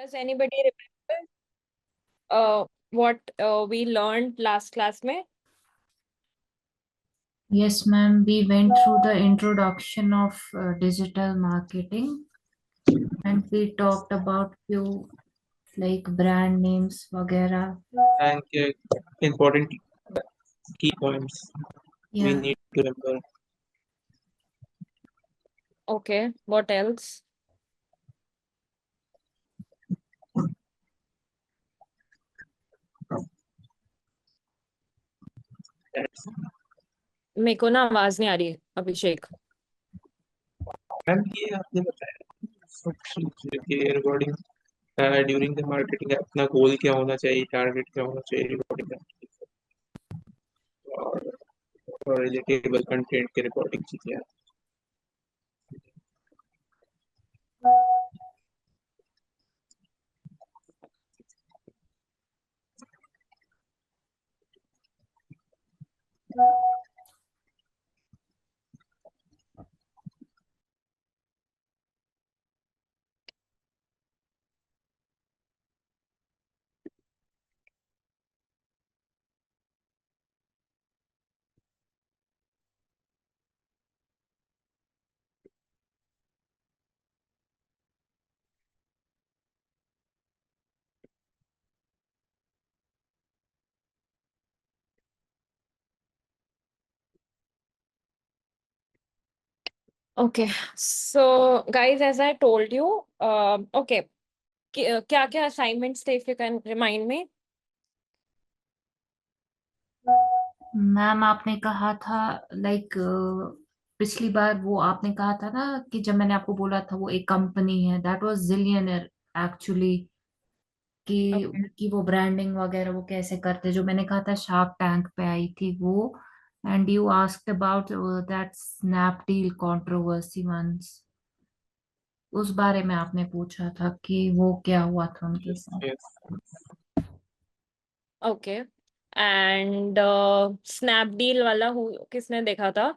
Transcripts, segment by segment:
Does anybody remember what we learned last class में? Yes, ma'am. We went through the introduction of digital marketing and we talked about few like brand names, वगैरह. and important key points we Yeah. need to remember. Okay, what else? That's मेरे को ना आवाज नहीं आ रही अभिषेक. Ma'am ये आपने बताया सब चीज़ के रिगार्डिंग ड्यूरिंग द मार्केटिंग अपना गोल क्या होना चाहिए, टारगेट क्या होना चाहिए रिगार्डिंग और रिलेटेबल कंटेंट के रिगार्डिंग चीजें. Okay, so guys, as I told you, okay, क्या क्या assignments थे, if you can remind me? Ma'am आपने कहा था लाइक पिछली बार वो आपने कहा था ना कि जब मैंने आपको बोला था वो एक कंपनी है, दैट वाज जिलियनर एक्चुअली, Okay. कि वो ब्रांडिंग वगैरह वो कैसे करते, जो मैंने कहा था शार्क टैंक पे आई थी वो. And you asked about that Snapdeal controversy once, उस बारे में आपने पूछा था कि वो क्या हुआ था उनके साथ. Yes. Okay, and Snapdeal वाला किसने देखा था?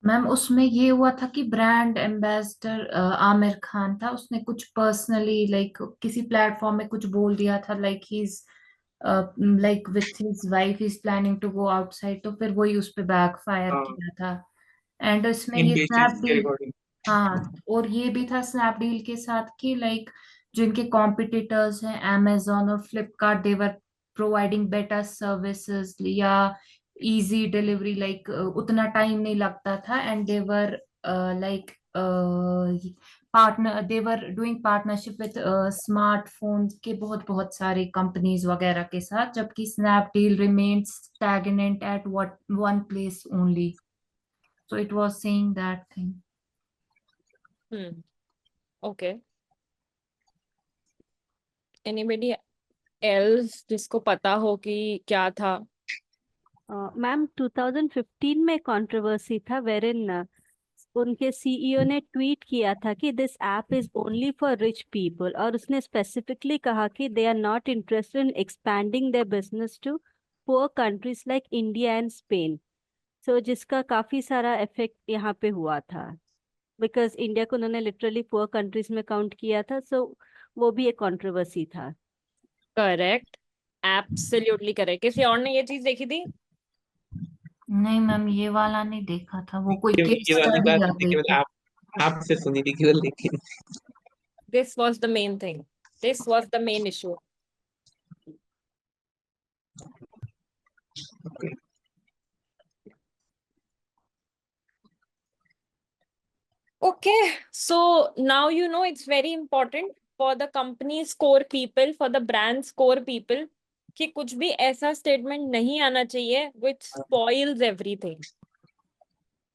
मैम उसमें ये हुआ था कि ब्रांड एम्बेसडर आमिर खान था, उसने कुछ पर्सनली लाइक किसी प्लेटफॉर्म में कुछ बोल दिया था, like he is like with his wife is planning to go outside, तो फिर वही उस पे बैकफायर हाँ, किया था. एंड इसमें इन ये बेसिस के स्नैपडील, रिगार्डिंग. हाँ, और ये भी था स्नैपडील के साथ कि लाइक जो इनके कॉम्पिटिटर्स हैं amazon और Flipkart, they were providing better services या इजी डिलीवरी, लाइक उतना टाइम नहीं लगता था. And they were like partner, they were doing partnership with smartphone के बहुत बहुत सारे कंपनीज वगैरह के साथ, जबकि Snapdeal remains stagnant at one place only. So it was saying that thing. Okay. Anybody else जिसको पता हो कि क्या था? मैम 2015 में कंट्रोवर्सी था वेरिन उनके सीईओ ने ट्वीट किया था कि this app is only for rich people, और उसने स्पेसिफिकली कहा कि they are not interested in expanding their business to poor countries like India and Spain. So जिसका काफी सारा इफेक्ट यहाँ पे हुआ था, बिकॉज इंडिया को उन्होंने लिटरली पुअर कंट्रीज में काउंट किया था. सो वो भी एक कंट्रोवर्सी था. Correct, absolutely correct. किसी और ने ये चीज देखी थी? नहीं मैम, ये वाला नहीं देखा था, वो कोई केस ये वाली स्टडी बात आ गई केवल थी. आपसे सुनी थी केवल, लेकिन This was the main thing. This was the main issue. okay. Okay, so now you know it's very important for the company's core people, for the brand's core people, कि कुछ भी ऐसा statement नहीं आना चाहिए which spoils everything,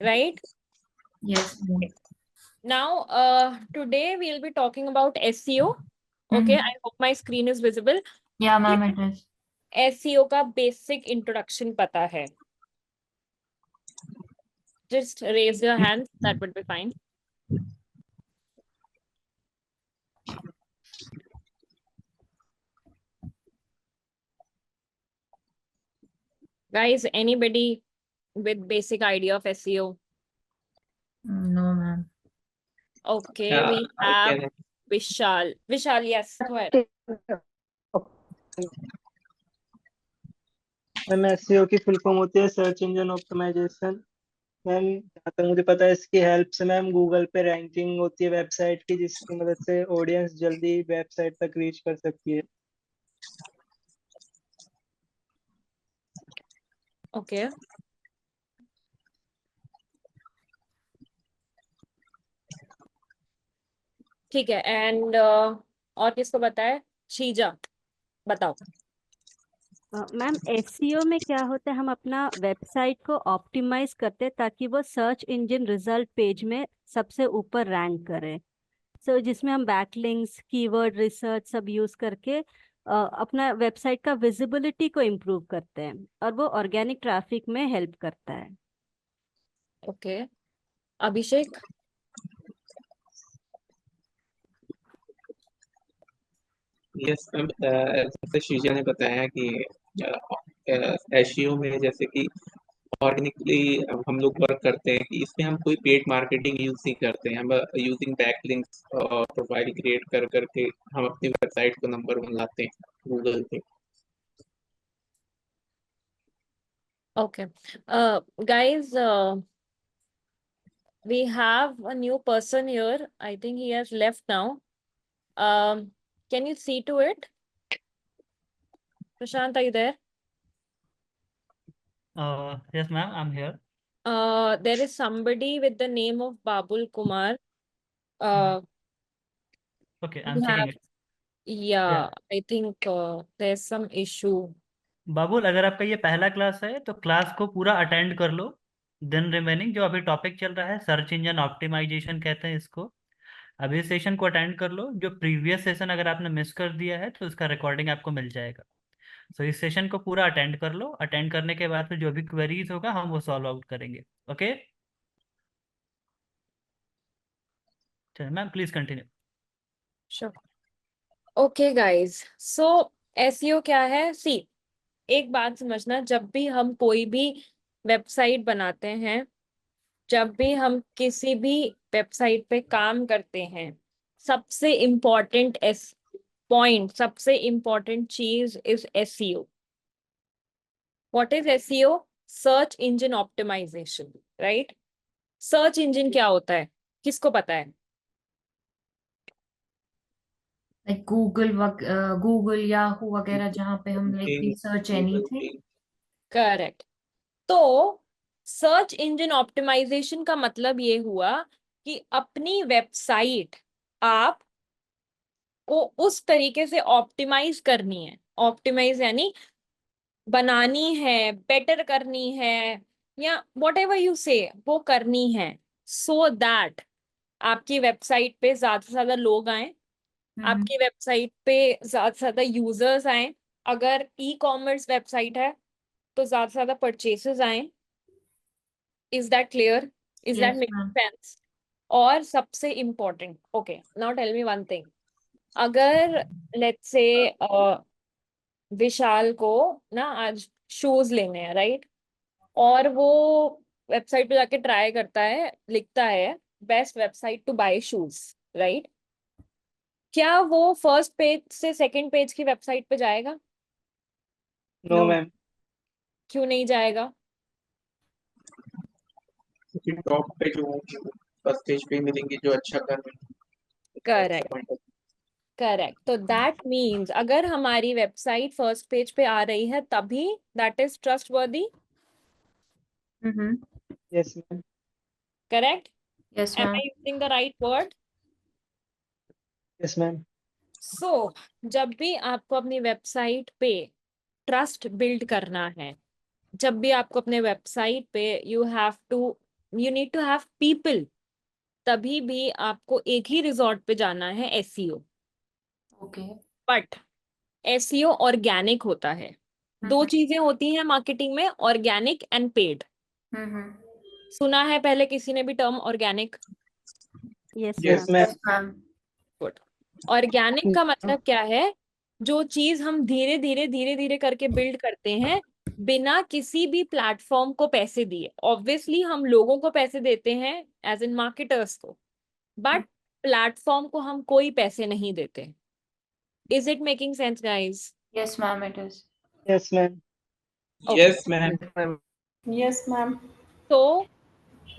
right? Yes ma'am. Now, today we'll be talking about SEO. Okay, I hope my screen is visible. Yeah ma'am, it is. SEO का basic introduction पता है? Just raise your hands, that would be fine. Guys, anybody with basic idea of SEO? No ma'am. Okay, Yeah, we I have can. Vishal. Vishal, yes, go ahead. Ma'am SEO की full form होती है search engine optimisation. Ma'am जहाँ तक मुझे पता है इसकी help से मैम गूगल पे रैंकिंग होती है वेबसाइट की, जिसकी मदद से ऑडियंस जल्दी वेबसाइट तक रीच कर सकती है। Okay. ठीक है. एंड और किसको बताए? शीजा, बताओ. मैम एसईओ में क्या होता है, हम अपना वेबसाइट को ऑप्टिमाइज करते हैं ताकि वो सर्च इंजन रिजल्ट पेज में सबसे ऊपर रैंक करे। सो जिसमें हम बैकलिंक्स, कीवर्ड रिसर्च सब यूज करके अपना वेबसाइट का विजिबिलिटी को इम्प्रूव करते हैं और वो ऑर्गेनिक ट्रैफिक में हेल्प करता है। ओके. अभिषेक. यस मैम, जैसे शीजा ने बताया कि एसईओ में जैसे कि ऑर्गेनिकली हम लोग वर्क करते हैं कि इसमें हम कोई पेड मार्केटिंग यूज नहीं करते हैं। हम यूजिंग बैकलिंक्स और प्रोफाइल क्रिएट कर करके हम अपनी वेबसाइट को नंबर 1 लाते हैं गूगल पे। Okay. Guys, we have a new person here. I think he has left now. Can you see to it? Prashant, are you there? Yes, ma'am, I'm here. There is somebody with the name of Babul Kumar. Okay, I'm We checking have, it. yeah, I think there's some issue. बाबुल, अगर आपका ये पहला class है तो class को पूरा attend कर लो। Then remaining जो अभी टॉपिक चल रहा है सर्च इंजन ऑप्टिमाइजेशन कहते हैं इसको, अभी सेशन को अटेंड कर लो। जो प्रीवियस सेशन अगर आपने मिस कर दिया है तो उसका रिकॉर्डिंग आपको मिल जाएगा। सो इस सेशन को पूरा अटेंड कर लो। अटेंड करने के बाद फिर जो भी क्वेरीज होगा हम वो सॉल्व आउट करेंगे। ओके, चलिए ma'am, please continue. Sure. Okay, guys. So SEO क्या है? See, एक बात समझना, जब भी हम कोई भी वेबसाइट बनाते हैं, जब भी हम किसी भी वेबसाइट पे काम करते हैं, सबसे इम्पोर्टेंट सबसे इम्पोर्टेंट चीज is SEO. What is SEO? Search engine optimization, right? Search engine क्या होता है, किसको पता है? लाइक गूगल याहू वगैरह, जहाँ पे हम like we search anything. Correct. तो सर्च इंजन ऑप्टिमाइजेशन का मतलब ये हुआ कि अपनी वेबसाइट आप को उस तरीके से ऑप्टिमाइज करनी है. ऑप्टिमाइज यानी बनानी है, बेटर करनी है, या वॉट एवर यू से वो करनी है, सो दैट आपकी वेबसाइट पे ज्यादा से ज्यादा लोग आए, आपकी वेबसाइट पे ज्यादा से ज्यादा यूजर्स आए. अगर ई कॉमर्स वेबसाइट है तो ज्यादा से ज्यादा परचेसेस आए. Is that clear? Is that yes making ma'am. Sense? और सबसे important, okay, now tell me one thing. अगर लेट्स से विशाल को ना आज शूज लेने हैं, राइट? और वो वेबसाइट पे जाके ट्राई करता है, लिखता है best website to buy shoes, right? क्या वो फर्स्ट पेज से सेकंड पेज की वेबसाइट पे जाएगा? No ma'am. क्यों नहीं जाएगा? क्योंकि टॉप पे जो फर्स्ट पेज पे मिलेंगे जो अच्छा कर रहे हैं। करेक्ट. करेक्ट. तो दैट मीन्स अगर हमारी वेबसाइट फर्स्ट पेज पे आ रही है तभी that is trustworthy. Yes ma'am. Correct? Yes am ma'am. I using the right word? Yes ma'am. So जब भी आपको अपनी वेबसाइट पे ट्रस्ट बिल्ड करना है, जब भी आपको अपने वेबसाइट पे you need to have people, तभी भी आपको एक ही रिजॉर्ट पे जाना है, SEO. Okay. But SEO organic होता है. दो चीजें होती हैं मार्केटिंग में, ऑर्गेनिक एंड पेड. सुना है पहले किसी ने भी term organic? Yes yes ma'am. Ma'am. Good. Organic का मतलब क्या है? जो चीज हम धीरे धीरे धीरे धीरे करके बिल्ड करते हैं बिना किसी भी प्लेटफॉर्म को पैसे दिए. ऑब्वियसली हम लोगों को पैसे देते हैं एज इन मार्केटर्स को, बट प्लेटफॉर्म को हम कोई पैसे नहीं देते। Is it making sense guys? Yes, ma'am, it is. Yes ma'am. Yes, ma'am. Yes, ma'am. तो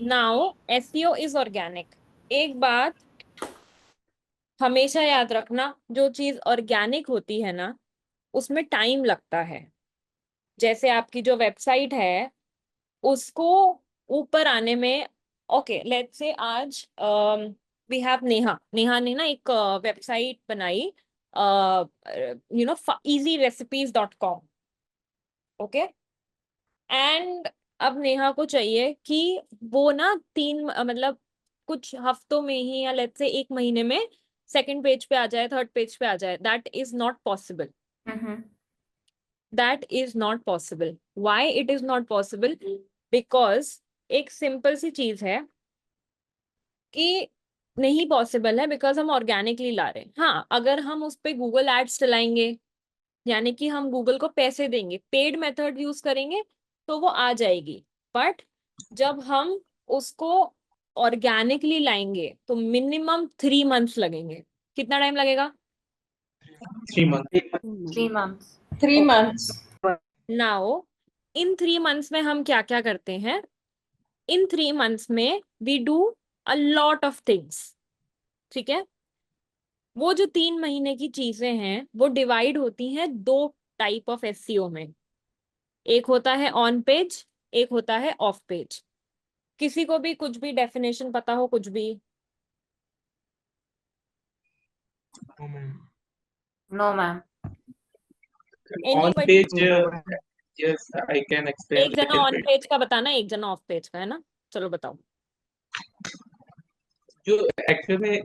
नाउ एसईओ इज ऑर्गेनिक। एक बात हमेशा याद रखना, जो चीज ऑर्गेनिक होती है ना उसमें टाइम लगता है। जैसे आपकी जो वेबसाइट है उसको ऊपर आने में, ओके लेट्स से आज वी हैव नेहा ने ना एक वेबसाइट बनाई, easyrecipes.com। ओके, एंड अब नेहा को चाहिए कि वो ना मतलब कुछ हफ्तों में ही या लेट्स से एक महीने में सेकंड पेज पे आ जाए, थर्ड पेज पे आ जाए। That is not possible. Mm-hmm. That is not possible. Why it is not possible? Because एक सिंपल सी चीज है कि नहीं पॉसिबल है, बिकॉज हम ऑर्गेनिकली ला रहे हैं। हाँ, अगर हम उस पे गूगल एड्स चलाएंगे, यानी कि हम गूगल को पैसे देंगे, पेड मेथड यूज करेंगे, तो वो आ जाएगी। बट जब हम उसको ऑर्गेनिकली लाएंगे तो मिनिमम 3 मंथ्स लगेंगे। कितना टाइम लगेगा? 3 months. 3 months. 3 months. Now in 3 months में हम क्या क्या करते हैं? इन 3 मंथ्स में we do a lot of things. ठीक है, वो जो 3 महीने की चीजें हैं वो डिवाइड होती हैं 2 टाइप ऑफ एसईओ में। एक होता है ऑन पेज, एक होता है ऑफ पेज। किसी को भी कुछ भी डेफिनेशन पता हो? कुछ भी? No, ma'am. On Anybody? page, yes, I can explain एक जना little ऑन bit. पेज का बताना, एक जना ऑफ पेज का, है ना? चलो बताओ। जो एक्चुअल में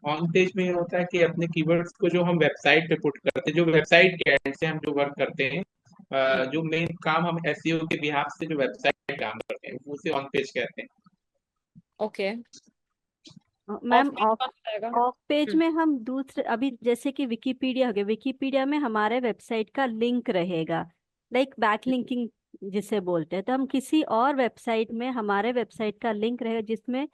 ऑन पेज में ये होता है कि अपने कीवर्ड्स को जो हम वेबसाइट पे पुट करते हैं, जो वेबसाइट के एंड से हम जो वर्क करते हैं, जो मेन काम हम एसईओ के बिहाफ से जो वेबसाइट पे काम करते हैं उसे ऑन पेज कहते हैं। Okay, ma'am of page of कौन बताएगा? ऑफ पेज में हम दूसरे, अभी जैसे कि विकिपीडिया हो गया, विकिपीडिया में हमारे वेबसाइट का लिंक रहेगा, लाइक बैकलिंकिंग जिसे बोलते हैं। तो हम किसी और वेबसाइट में हमारे वेबसाइट का लिंक रहेगा जिसमें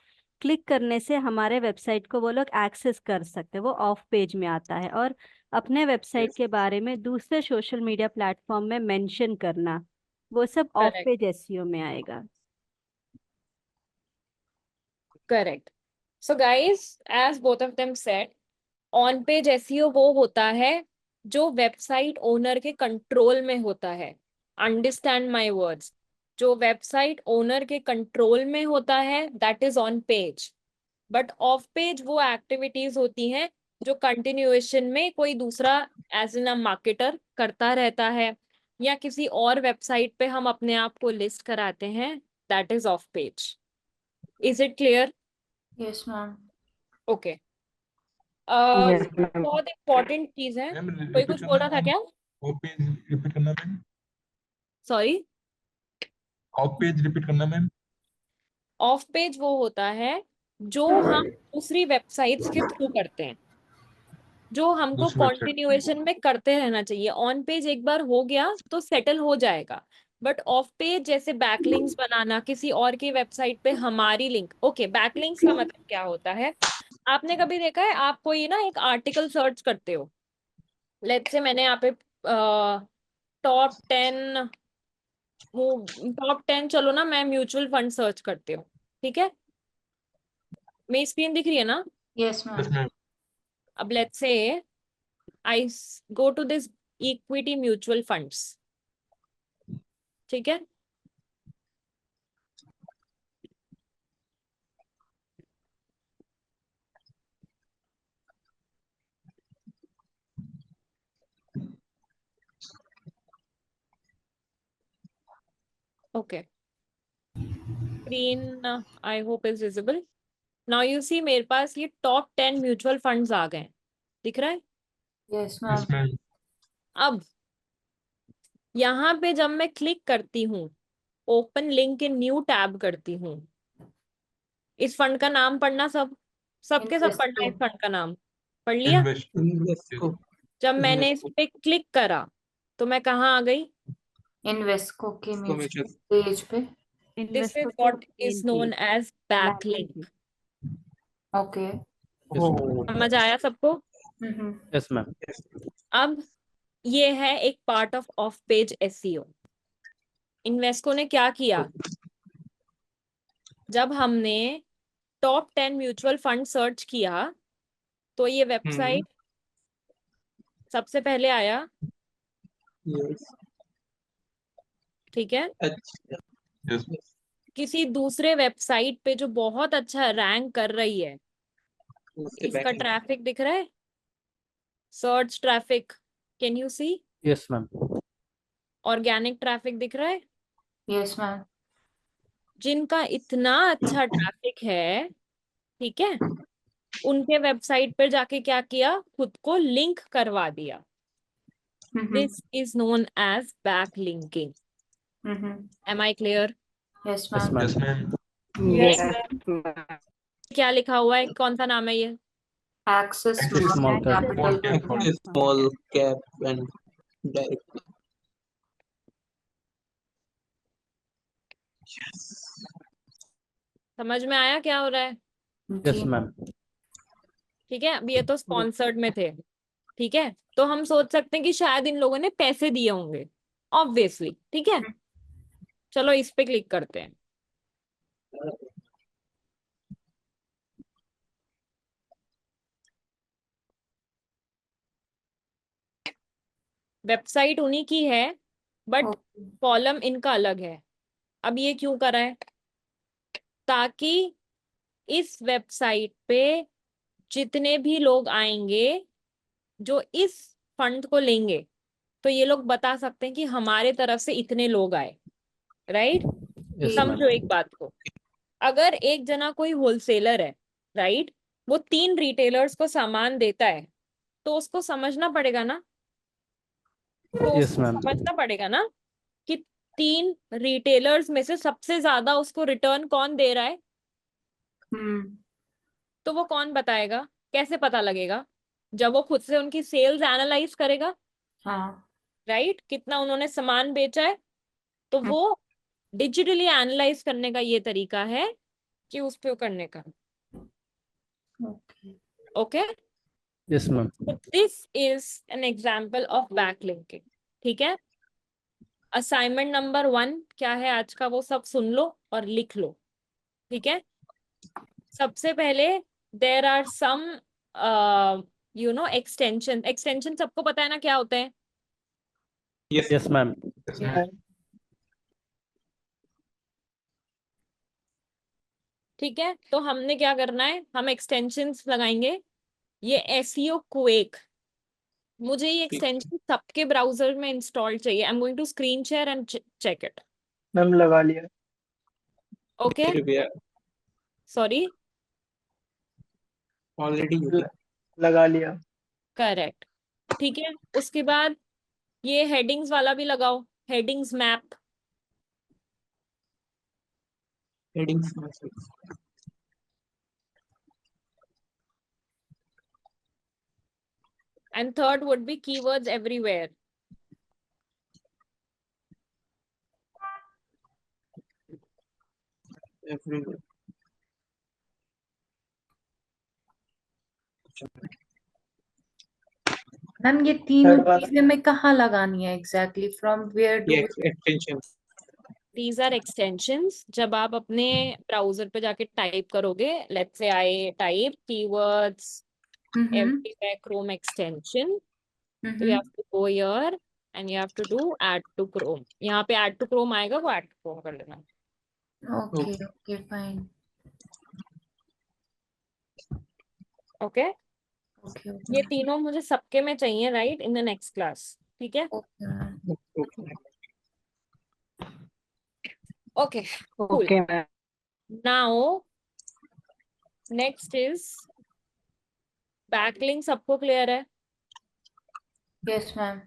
क्लिक करने से हमारे वेबसाइट को वो लोग एक्सेस कर सकते हैं, वो ऑफ पेज में आता है। और अपने वेबसाइट Yes. के बारे में दूसरे सोशल मीडिया प्लेटफॉर्म में मेंशन करना, वो सब ऑफ करेक्ट, पेज एसईओ में आएगा। Correct. So guys, as both of them said, on page SEO वो होता है जो वेबसाइट ओनर के कंट्रोल में होता है। अंडरस्टैंड माय वर्ड्स, जो वेबसाइट ओनर के कंट्रोल में होता है that is on page. But off page वो एक्टिविटीज होती हैं जो कंटिन्यूएशन में कोई दूसरा एज इन अ मार्केटर करता रहता है, या किसी और वेबसाइट पे हम अपने आप को लिस्ट कराते हैं, that is of page. Is it clear? Yes, ma'am. Okay. Yes ma'am. बहुत इम्पोर्टेंट चीज है। मैम कोई रिपीट कुछ करना बोल रहा था मैम, क्या? ऑफ पेज रिपीट करना ma'am, sorry. Of page repeat करना मैम। ऑफ पेज वो होता है जो हम दूसरी वेबसाइट्स के थ्रू करते हैं, जो हमको दूसरी वेबसाइट कॉन्टिन्यूएशन में करते रहना चाहिए। ऑन पेज एक बार हो गया तो सेटल हो जाएगा। बट ऑफ पेज जैसे बैकलिंक्स बनाना किसी और की वेबसाइट पे हमारी लिंक, ओके बैकलिंक्स का मतलब क्या होता है? आपने कभी देखा है, आप कोई ना एक आर्टिकल सर्च करते हो, लेट्स से मैंने यहाँ पे टॉप 10 टॉप 10, चलो ना मैं म्यूचुअल फंड सर्च करती हूँ, ठीक है? मेरी स्क्रीन दिख रही है ना? Yes, yes ma'am. मैम। अब let's say I go to this equity mutual funds, ठीक है? Okay, screen I hope is visible. Now you see मेरे पास ये टॉप 10 म्यूचुअल फंड्स आ गए, दिख रहा है? Yes, yes ma'am. मैम। अब यहाँ पे जब मैं क्लिक करती हूँ, open link in new tab करती हूँ, इस फंड का नाम पढ़ना, सबके सब पढ़ना है। इस Invesco. फंड का नाम पढ़ लिया? Invest Invesco. जब मैंने इस पे क्लिक करा तो मैं कहाँ आ गई? Invesco के Invesco म्यूचुअल Mutual. पेज पे. दिस इज इन्वेस्टर के what is main known page, as backlink. Okay. समझ आया सबको? Yes ma'am. अब ये है एक part of page SEO. Invesco ने क्या किया, जब हमने टॉप 10 म्यूचुअल फंड सर्च किया तो ये वेबसाइट सबसे पहले आया, यस, ठीक है। अच्छा, यस किसी दूसरे वेबसाइट पे जो बहुत अच्छा रैंक कर रही है, उसके इसका बैक ट्रैफिक दिख रहा है, search traffic, can you see? Yes ma'am. Organic traffic दिख रहा है। Yes ma'am. जिनका इतना अच्छा ट्रैफिक है, ठीक है, उनके वेबसाइट पर जाके क्या किया, खुद को लिंक करवा दिया। This is known as back linking. Am I clear? Yes yes ma'am. Yes ma'am. Ma'am. Yes, Yes. ma'am. क्या लिखा हुआ है, कौन सा नाम है ये? Access Access small small cap. Capital Small cap. Good. Small cap and direct. समझ में आया क्या हो रहा है? Yes ji ma'am. ठीक है, अब ये तो स्पॉन्सर्ड में थे, ठीक है, तो हम सोच सकते हैं कि शायद इन लोगों ने पैसे दिए होंगे, ऑब्वियसली, ठीक है। चलो इस पे क्लिक करते हैं। वेबसाइट उन्हीं की है बट कॉलम इनका अलग है। अब ये क्यों करा है, ताकि इस वेबसाइट पे जितने भी लोग आएंगे जो इस फंड को लेंगे, तो ये लोग बता सकते हैं कि हमारे तरफ से इतने लोग आए, राइट? यस समझो मैम। एक बात को, अगर एक जना कोई होलसेलर है, राइट, वो 3 रिटेलर्स को सामान देता है, तो उसको समझना पड़ेगा ना, तो यस उसको मैम। समझना पड़ेगा ना कि 3 रिटेलर्स में से सबसे ज्यादा उसको रिटर्न कौन दे रहा है, तो वो कौन बताएगा, कैसे पता लगेगा? जब वो खुद से उनकी सेल्स एनालाइज करेगा, हाँ। राइट, कितना उन्होंने सामान बेचा है, तो वो डिजिटली एनालाइज करने का ये तरीका है कि उस पे करने का। Okay. Okay, yes ma'am. This is an example of backlinking, ठीक है। असाइनमेंट नंबर 1 क्या है आज का, वो सब सुन लो और लिख लो, ठीक है। सबसे पहले देर आर सम एक्सटेंशन सबको पता है ना क्या होते हैं? Yes yes ma'am. Yes ma'am. ठीक है, तो हमने क्या करना है, हम एक्सटेंशंस लगाएंगे। ये एसईओ क्वेक, मुझे ये एक्सटेंशन सबके ब्राउजर में इंस्टॉल चाहिए। I am going to screen share and check it. Ma'am लगा लिया। ओके, सॉरी, ऑलरेडी लगा लिया। करेक्ट, ठीक है। उसके बाद ये हेडिंग्स वाला भी लगाओ, headings map. Headings. And third would be keywords everywhere. Everywhere. Ma'am ये तीनों थर्ड वाला चीजें मैं कहाँ लगानी है एग्जैक्टली, फ्रॉम वेयर डू? ये एक्सटेंशन। दीज आर एक्सटेंशंस, जब आप अपने ब्राउजर पे जाके टाइप करोगे, let's say I type keywords everywhere Chrome extension, तो you have to go here and you have to do add to Chrome। यहाँ पे add to Chrome आएगा, वो add to Chrome कर लेना। Okay okay fine. Okay, okay ये तीनों मुझे सबके में चाहिए, right, in the next class, ठीक है। Okay ma'am. Okay, cool। Okay ma'am. Now next is backlink। सबको क्लियर है? Yes ma'am.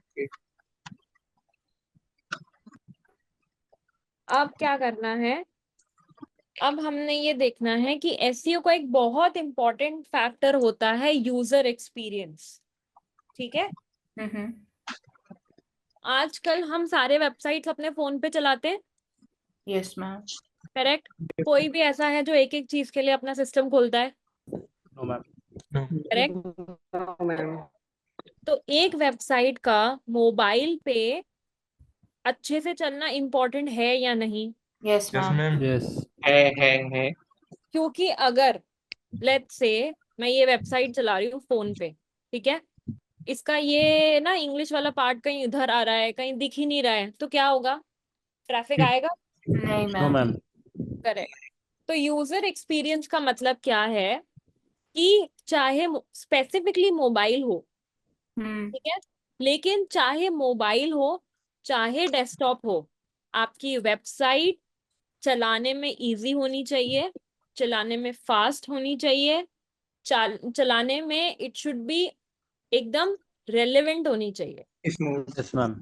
अब क्या करना है, अब हमने ये देखना है कि एसईओ का एक बहुत इंपॉर्टेंट फैक्टर होता है यूजर एक्सपीरियंस, ठीक है। आजकल हम सारे वेबसाइट्स अपने फोन पे चलाते हैं, यस मैम। करेक्ट? कोई भी ऐसा है जो एक एक चीज के लिए अपना सिस्टम खोलता है? No ma'am. No. Correct? No ma'am. तो एक वेबसाइट का मोबाइल पे अच्छे से चलना इम्पोर्टेंट है या नहीं? Yes Yes, ma'am. ma'am. Yes. है। क्योंकि अगर लेट्स से मैं ये वेबसाइट चला रही हूँ फोन पे, ठीक है, इसका ये ना इंग्लिश वाला पार्ट कहीं इधर आ रहा है, कहीं दिख ही नहीं रहा है, तो क्या होगा? ट्रैफिक आएगा? नहीं No, मैम। ma'am. करेक्ट। तो यूजर एक्सपीरियंस का मतलब क्या है कि चाहे स्पेसिफिकली मोबाइल हो, हम्म। ठीक है, लेकिन चाहे मोबाइल हो चाहे डेस्कटॉप हो, आपकी वेबसाइट चलाने में इजी होनी चाहिए, चलाने में फास्ट होनी चाहिए, चलाने में इट शुड बी एकदम रेलेवेंट होनी चाहिए, स्मूथ। Yes, ma'am.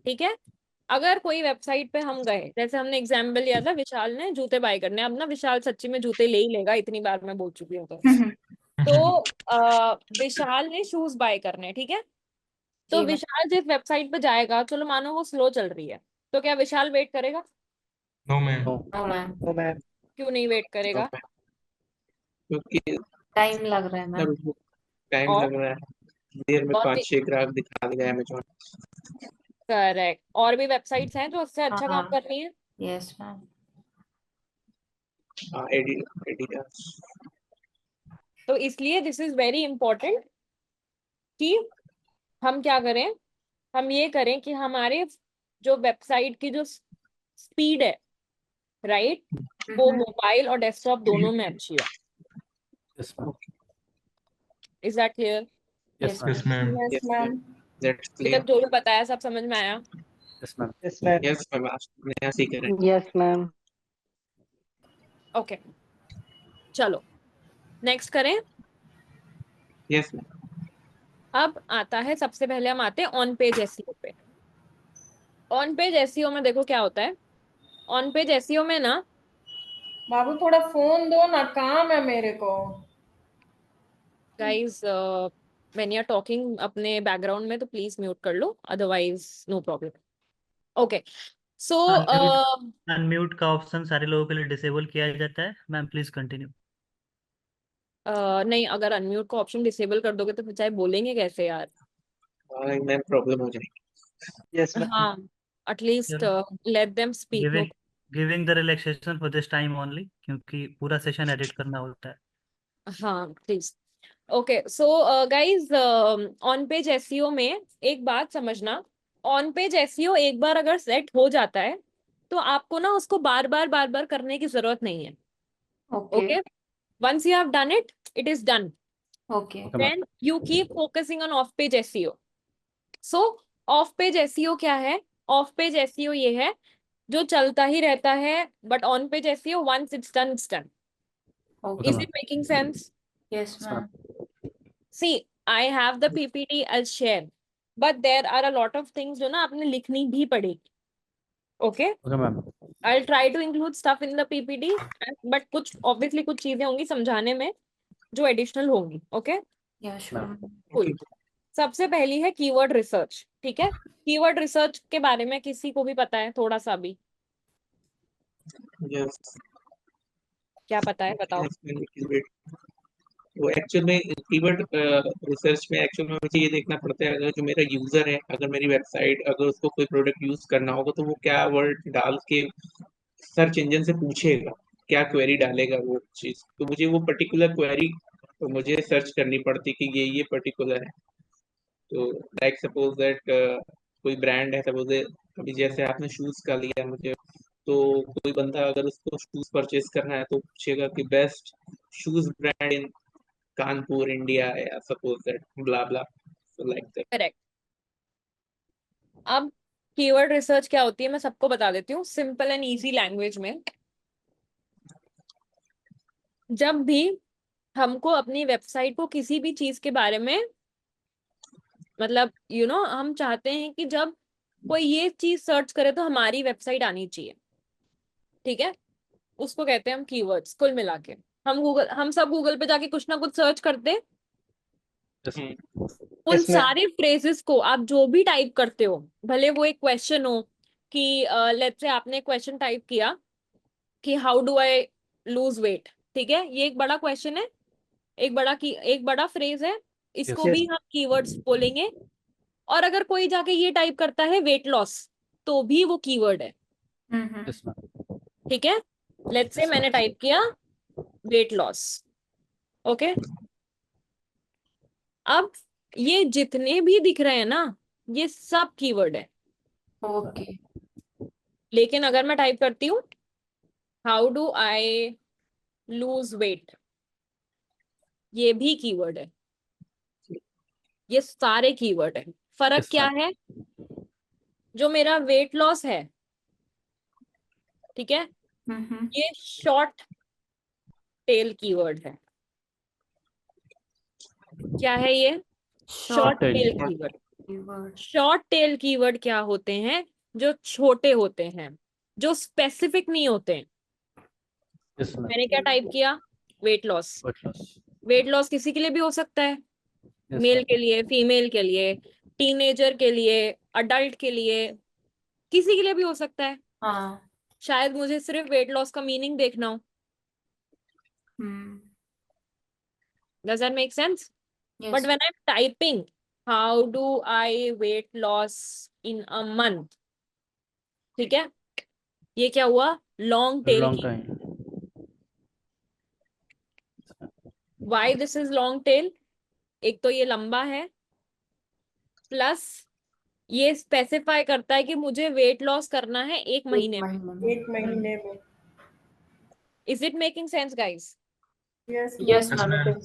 ठीक है। अगर कोई वेबसाइट पे हम गए, जैसे हमने एग्जाम्पल लिया था विशाल ने जूते बाय करने, अब ना विशाल सच्ची में जूते ले ही लेगा, इतनी बार मैं बोल चुकी हूँ। तो विशाल ने शूज बाय करने, ठीक है, तो जी मैम। विशाल जिस वेबसाइट पे जाएगा, चलो मानो वो स्लो चल रही है, तो क्या विशाल वेट करेगा? No, ma'am. No. No ma'am. No ma'am. क्यों नहीं वेट करेगा? क्योंकि टाइम लग रहा है मैम। टाइम और लग रहा है, देर में और भी 5-6 ग्राहक दिखा देगा अमेजोन। करेक्ट, और भी वेबसाइट्स हैं जो उससे अच्छा काम हाँ। कर रही हैं। Yes ma'am. हाँ, एडिडास। तो इसलिए दिस इज वेरी इंपॉर्टेंट कि हम क्या करें, हम ये करें कि हमारे जो वेबसाइट की जो स्पीड है, राइट, वो मोबाइल और डेस्कटॉप दोनों में अच्छी हो। Yes, ma'am. Is that clear? Yes, yes ma'am. Yes, ma'am. Yes, yes ma'am, ma'am. That's अभी क्लियर। तक जो भी बताया सब समझ में आया? Yes, ma'am. Yes ma'am. Yes ma'am, आप नया सीख रहे हैं। Yes ma'am. ओके, चलो नेक्स्ट करें। Yes ma'am. अब आता है, सबसे पहले हम आते हैं ऑन पेज एसईओ पे। ऑन पेज एसईओ में देखो क्या होता है। ऑन पेज एसईओ में ना, बाबू थोड़ा फोन दो ना, काम है मेरे को। Guys when you are talking अपने बैकग्राउंड में तो प्लीज म्यूट कर लो, otherwise no problem. Okay, so unmute का ऑप्शन सारे लोगों के लिए डिसेबल किया जाता है। Ma'am please continue. नहीं, अगर अनम्यूट को ऑप्शन डिसेबल कर दोगे तो फिर चाहे बोलेंगे कैसे यार? मैम प्रॉब्लम हो जाएगी। Yes ma'am. हाँ, एटलीस्ट चलो, let them speak. No, giving giving the relaxation for this time only, क्योंकि पूरा सेशन एडिट करना होता है। हाँ please. Okay, so guys on page SEO में एक बात समझना, ऑन पेज एसईओ एक बार अगर सेट हो जाता है तो आपको ना उसको बार बार करने की जरूरत नहीं है। Okay. Okay, once you have done it, it is done. Okay. Okay, ma'am. Then you keep focusing on off page SEO. So off page SEO क्या है? ऑफ पेज एसईओ ये है जो चलता ही रहता है, but on page SEO once it's done it's done. Okay. Is it making sense? Yes Yes, ma'am. Ma'am. See, I have the PPT, I'll share, but there are a lot of things जो ना आपने लिखनी भी पड़ेगी। Okay, Okay, ma'am. I'll try to include stuff in the PPT, but कुछ obviously कुछ चीजें होंगी समझाने में जो एडिशनल होंगी। Okay, yes Ma'am. Ma'am. cool। सबसे पहली है कीवर्ड रिसर्च, ठीक है। कीवर्ड रिसर्च के बारे में किसी को भी पता है थोड़ा सा भी? यस। क्या पता है बताओ? वो एक्चुअल में कीवर्ड रिसर्च में एक्चुअल में मुझे ये देखना पड़ता है, अगर जो मेरा यूजर है, अगर मेरी वेबसाइट, अगर उसको कोई प्रोडक्ट यूज करना होगा तो वो क्या वर्ड डाल के सर्च इंजन से पूछेगा, क्या क्वेरी डालेगा वो चीज, तो मुझे वो पर्टिकुलर क्वेरी तो मुझे सर्च करनी पड़ती कि ये पर्टिकुलर है। तो लाइक सपोज दैट कोई ब्रांड है, सपोज अभी जैसे आपने शूज का लिया मुझे, तो कोई बंदा अगर उसको शूज परचेज करना है तो पूछेगा कि best shoes brand in Kanpur India, या suppose that blah blah, so like that. Correct. अब कीवर्ड रिसर्च क्या होती है मैं सबको बता देती हूँ सिंपल एंड इजी लैंग्वेज में। जब भी हमको अपनी वेबसाइट को किसी भी चीज के बारे में, मतलब हम चाहते हैं कि जब कोई ये चीज सर्च करे तो हमारी वेबसाइट आनी चाहिए, ठीक है, उसको कहते हैं हम कीवर्ड्स। कुल मिला के हम सब गूगल पे जाके कुछ ना कुछ सर्च करते हैं। Yes. उन यस मैम। सारे फ्रेजेस को आप जो भी टाइप करते हो, भले वो एक क्वेश्चन हो कि लेट्स से आपने क्वेश्चन टाइप किया कि how do I lose weight, ठीक है, ये एक बड़ा क्वेश्चन है। एक बड़ा फ्रेज है, इसको Yes. भी हम कीवर्ड्स बोलेंगे। और अगर कोई जाके ये टाइप करता है वेट लॉस, तो भी वो कीवर्ड है। Yes, ma'am. ठीक है, लेट्स से मैंने टाइप किया वेट लॉस। ओके, अब ये जितने भी दिख रहे हैं ना, ये सब कीवर्ड है। ओके। लेकिन अगर मैं टाइप करती हूँ how do I lose weight, ये भी कीवर्ड है। ये सारे कीवर्ड है। फर्क Yes, क्या ma'am. है? जो मेरा वेट लॉस है, ठीक है, ये शॉर्ट टेल कीवर्ड है। क्या है ये? Short tail. Tail keyword. Keyword. Short tail keyword क्या होते हैं? जो छोटे होते हैं, जो स्पेसिफिक नहीं होते हैं। Yes, ma'am. मैंने क्या टाइप किया? Weight loss. Weight loss. Weight loss किसी के लिए भी हो सकता है, Yes, मेल ma'am. के लिए, फीमेल के लिए, टीनेजर के लिए, अडल्ट के लिए, किसी के लिए भी हो सकता है। हाँ। शायद मुझे सिर्फ वेट लॉस का मीनिंग देखना हो। Does that make sense? But yes. when I'm typing, how do I weight loss in a month? ठीक है, ये क्या हुआ? लॉन्ग टेल Long की। time. Why this is long tail? एक तो ये लंबा है, प्लस ये स्पेसिफाई करता है कि मुझे वेट लॉस करना है एक एक महीने में। महीने में। एक महीने में। Is it making sense, guys? Yes yes ma'am. Ma'am.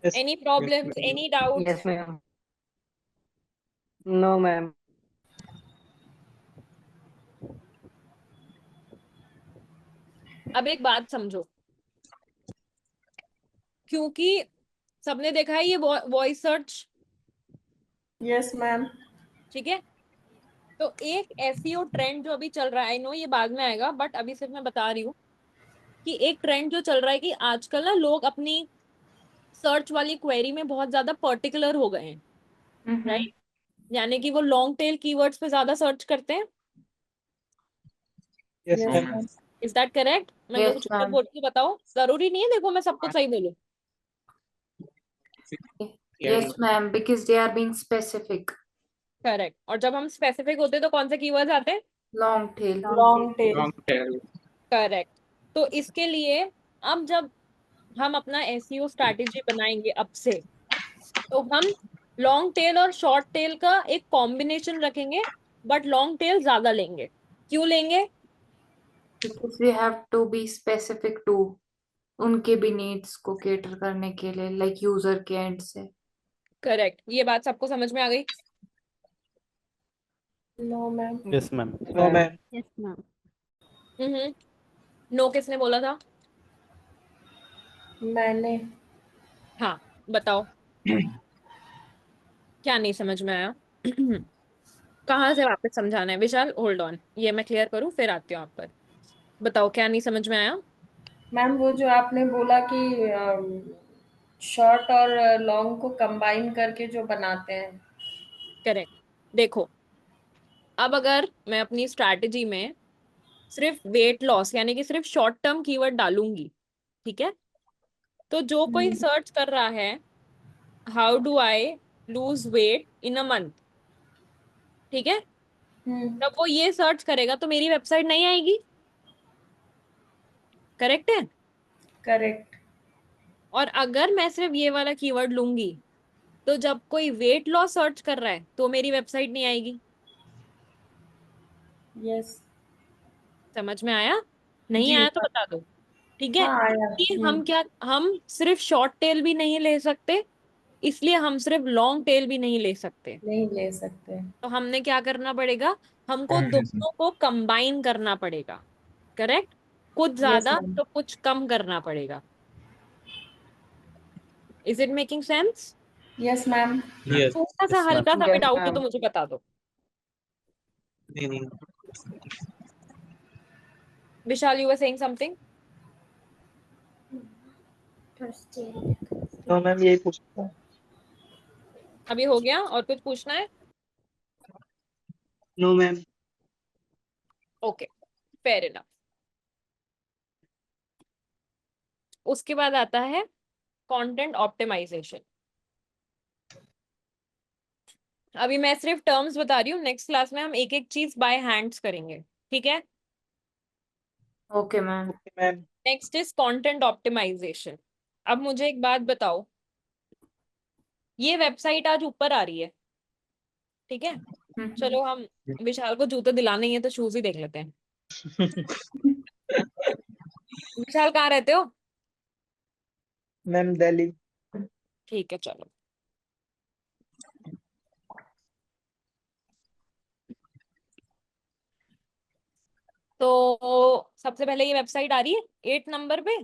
Yes, Any problems? Yes, ma'am. Any doubts? yes, ma'am. No, ma'am. अब एक बात समझो, क्योंकि सबने देखा है ये वॉइस सर्च, यस मैम। ठीक है, तो एक एसईओ ट्रेंड जो अभी चल रहा है, आई नो ये बाद में आएगा, बट अभी सिर्फ मैं बता रही हूँ कि एक ट्रेंड जो चल रहा है कि आजकल ना लोग अपनी सर्च वाली क्वेरी में बहुत ज्यादा पर्टिकुलर हो गए हैं, राइट? यानी कि वो लॉन्ग टेल कीवर्ड्स पे ज्यादा सर्च करते हैं। Yes, yes ma'am. Ma'am. Is that correct? मैं जो यस कुछ मैम। बोल के बताओ, जरूरी नहीं है देखो मैं सब कुछ सही बोलूं। Yes ma'am, because they are being specific. Correct. और जब हम स्पेसिफिक होते हैं तो कौन से कीवर्ड्स आते हैं? Long tail. Long tail. Long tail. Correct. तो इसके लिए अब जब हम अपना एसईओ स्ट्रैटेजी बनाएंगे अब से, तो हम लॉन्ग टेल और शॉर्ट टेल का एक कॉम्बिनेशन रखेंगे, बट लॉन्ग टेल ज्यादा लेंगे। क्यों लेंगे? Because we have to be specific to उनके भी नीड्स को केटर करने के लिए, लाइक यूजर के एंड से। करेक्ट। ये बात सबको समझ में आ गई? No ma'am. Yes, ma'am. No, ma'am. Yes, ma'am. No किसने बोला था? मैंने। हाँ, बताओ क्या नहीं समझ में आया? कहाँ से वापस समझाना है? विशाल होल्ड ऑन, ये मैं क्लियर करूँ फिर आती हूँ आप पर। बताओ क्या नहीं समझ में आया? मैम वो जो आपने बोला कि शॉर्ट और लॉन्ग को कंबाइन करके जो बनाते हैं। करेक्ट। देखो, अब अगर मैं अपनी स्ट्रैटेजी में सिर्फ वेट लॉस यानी कि सिर्फ शॉर्ट टर्म कीवर्ड डालूंगी, ठीक है, तो जो कोई सर्च कर रहा है how do I lose weight in a month, ठीक है, जब वो ये सर्च करेगा तो मेरी वेबसाइट नहीं आएगी। करेक्ट है? करेक्ट। और अगर मैं सिर्फ ये वाला कीवर्ड लूंगी, तो जब कोई वेट लॉस सर्च कर रहा है तो मेरी वेबसाइट नहीं आएगी। यस। समझ में आया? नहीं जी। आया तो बता दो, ठीक है? हाँ आया। इसलिए हम सिर्फ शॉर्ट टेल भी नहीं ले सकते, इसलिए हम सिर्फ लॉन्ग टेल भी नहीं ले सकते। नहीं ले सकते। तो हमने क्या करना पड़ेगा? हमको Combination. दोनों को कंबाइन करना पड़ेगा। करेक्ट? कुछ यस ज्यादा मैम। तो कुछ कम करना पड़ेगा। Is it making sense? Yes ma'am. Yes. थोड़ा सा Yes, ma'am. हल्का सा भी यस डाउट है तो मैम। मुझे बता दो। नहीं। Vishal, you were saying something? No, ma'am. यही पूछता हूँ। अभी हो गया? और कुछ पूछना है? No, ma'am. Okay, fair enough. उसके बाद आता है कंटेंट ऑप्टिमाइजेशन। अभी मैं सिर्फ टर्म्स बता रही हूँ, नेक्स्ट क्लास में हम एक एक चीज बाय हैंड्स करेंगे, ठीक है? Okay ma'am. Ma'am next is content optimization. अब मुझे एक बात बताओ, ये वेबसाइट आज ऊपर आ रही है, ठीक है? चलो हम विशाल को जूते दिलाने ही है तो शूज ही देख लेते हैं। विशाल कहाँ रहते हो? मैम दिल्ली। ठीक है चलो। तो सबसे पहले ये वेबसाइट आ रही है 8 नंबर पे,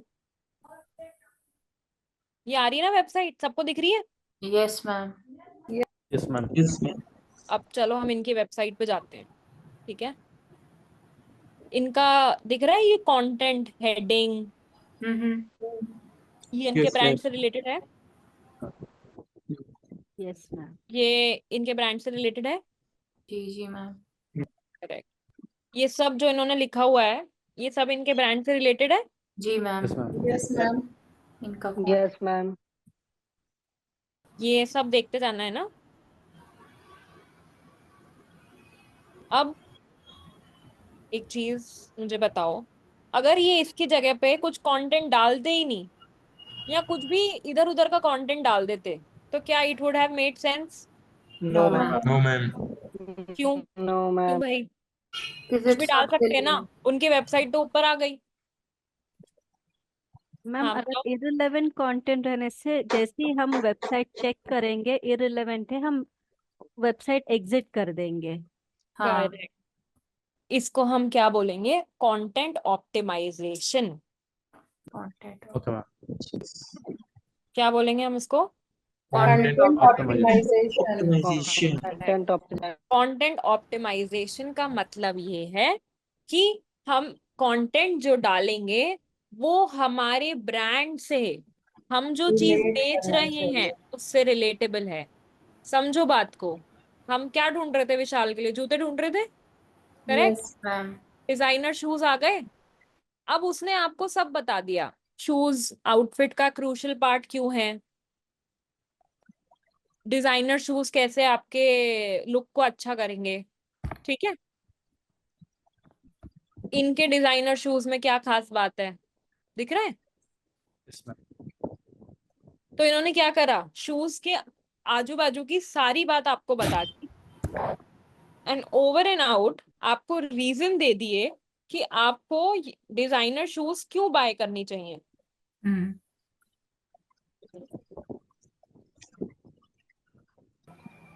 ये आ रही है ना वेबसाइट, सबको दिख रही है? Yes ma'am. Yes, ma'am. Yes, ma'am. अब चलो हम इनकी वेबसाइट पे जाते हैं, ठीक है? इनका दिख रहा है ये कंटेंट हेडिंग, ये इनके Yes, ब्रांड yes. से रिलेटेड है, यस मैम। ये इनके ब्रांड से रिलेटेड है, जी जी मैम। करेक्ट? ये सब जो इन्होंने लिखा हुआ है ये सब इनके ब्रांड से रिलेटेड है। जी ma'am. Yes, ma'am. Yes ma'am. इनका यस मैम। ये सब देखते जाना है ना। अब एक चीज मुझे बताओ, अगर ये इसकी जगह पे कुछ कंटेंट डालते ही नहीं या कुछ भी इधर उधर का कंटेंट डाल देते तो क्या it would have made sense? No no ma'am. No, ma'am. क्यों? नो क्यों मैम। भाई? Is कुछ it भी डाल सबके सकते हैं ना, लिए? उनकी वेबसाइट तो ऊपर आ गई। मैम हाँ अगर बताओ। इररिलेवेंट कंटेंट रहने से जैसे ही हम वेबसाइट चेक करेंगे इररिलेवेंट है, हम वेबसाइट एग्जिट कर देंगे। हाँ। करेक्ट। इसको हम क्या बोलेंगे? Content optimization. Content Okay, ma'am. क्या बोलेंगे हम इसको? Content content optimization. Optimization. Optimization. Content optimization. Content optimization का मतलब ये है कि हम कंटेंट जो डालेंगे वो हमारे ब्रांड से, हम जो चीज रिलेट बेच करना रहे हैं चाहिए। उससे रिलेटेबल है। समझो बात को। हम क्या ढूंढ रहे थे विशाल के लिए? जूते ढूंढ रहे थे, correct? Yes ma'am. Designer shoes आ गए। अब उसने आपको सब बता दिया, शूज आउटफिट का क्रूशियल पार्ट क्यों है, डिजाइनर शूज कैसे आपके लुक को अच्छा करेंगे, ठीक है? इनके डिजाइनर शूज में क्या खास बात है, दिख रहा है? Yes, ma'am. तो इन्होंने क्या करा, शूज के आजू बाजू की सारी बात आपको बता दी एंड ओवर एंड आउट आपको रीजन दे दिए कि आपको डिजाइनर शूज क्यों बाय करनी चाहिए।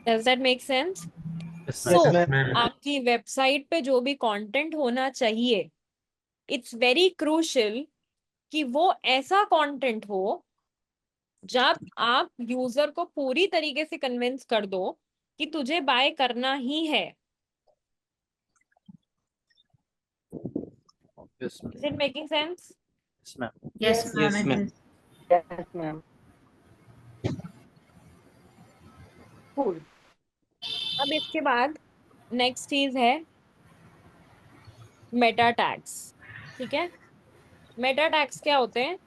Does that make sense? Yes, so ma'am. Yes ma'am. आपकी वेबसाइट पे जो भी कंटेंट होना चाहिए, इट्स वेरी क्रूशियल कि वो ऐसा कंटेंट हो जब आप यूजर को पूरी तरीके से कन्विंस कर दो कि तुझे बाय करना ही है। Yes, ma'am. Is it making sense? Yes, ma'am. Yes ma'am Yes, it ma'am. Is. Yes ma'am. Cool. अब इसके बाद नेक्स्ट चीज है मेटा टैग्स, ठीक है? मेटा टैग्स क्या होते हैं?